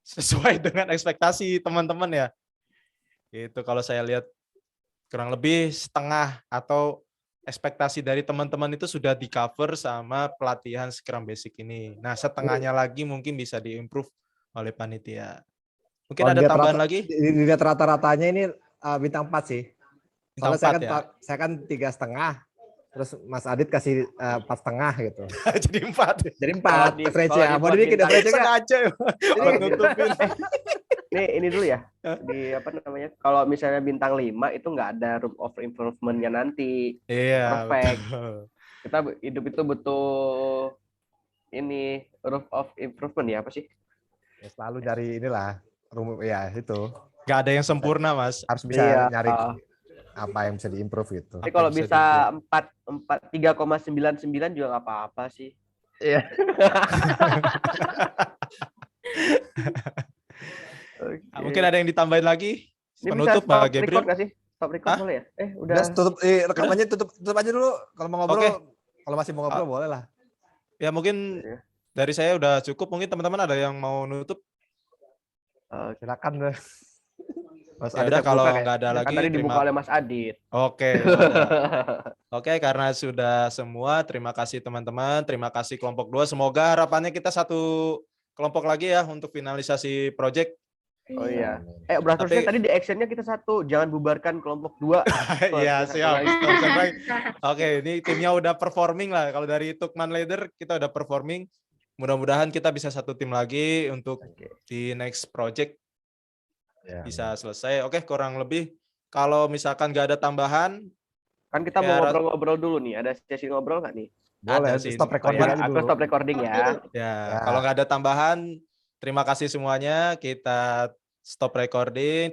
sesuai dengan ekspektasi teman-teman ya. Gitu kalau saya lihat kurang lebih setengah atau ekspektasi dari teman-teman itu sudah di-cover sama pelatihan Scrum Basic ini. Nah, setengahnya lagi mungkin bisa di-improve oleh panitia. Mungkin ada tambahan lagi? Dilihat rata-ratanya ini bintang 4 sih. Soalnya Bintang 4 saya kan 3,5, terus Mas Adit kasih 4,5 gitu. Jadi 4. Jadi 4 average ya. Mau dibikin average sengaja buat nutupin. Nih, ini dulu ya. Di apa namanya? Kalau misalnya bintang 5 itu nggak ada room of improvement-nya nanti. Iya, Perfect. betul. Kita hidup itu butuh ini room of improvement ya apa sih? Ya, selalu cari inilah ya itu. Nggak ada yang sempurna, Mas. Harus bisa nyari apa yang bisa diimprove gitu. Tapi kalau bisa 3,99 juga nggak apa-apa sih. Iya. Okay. Mungkin ada yang ditambahin lagi? Ini Penutup bisa Pak Gabriel? nggak sih? Stop record boleh ya? Udah. Tutup rekamannya tutup aja dulu. Kalau mau ngobrol, Oke. kalau masih mau ngobrol boleh lah. Ya mungkin dari saya udah cukup. Mungkin teman-teman ada yang mau nutup? Silakan. Mas Ya Adit udah kalau buka, nggak ada lagi. Kan tadi dibuka oleh Mas Adit. Oke. Oke, karena sudah semua, terima kasih teman-teman, terima kasih kelompok 2. Semoga harapannya kita satu kelompok lagi ya untuk finalisasi project. Oh iya. Berarti tadi di actionnya kita satu, jangan bubarkan kelompok 2. Iya, siap. Oke, ini timnya udah performing lah. Kalau dari Tukman Leader kita udah performing. Mudah-mudahan kita bisa satu tim lagi untuk di next project bisa selesai. Oke, kurang lebih. Kalau misalkan nggak ada tambahan, kan kita mau ngobrol-ngobrol dulu nih. Ada sesi ngobrol nggak nih? Boleh, stop recording aja dulu. Aku stop recording ya. Ya, kalau nggak ada tambahan, terima kasih semuanya. Kita stop recording.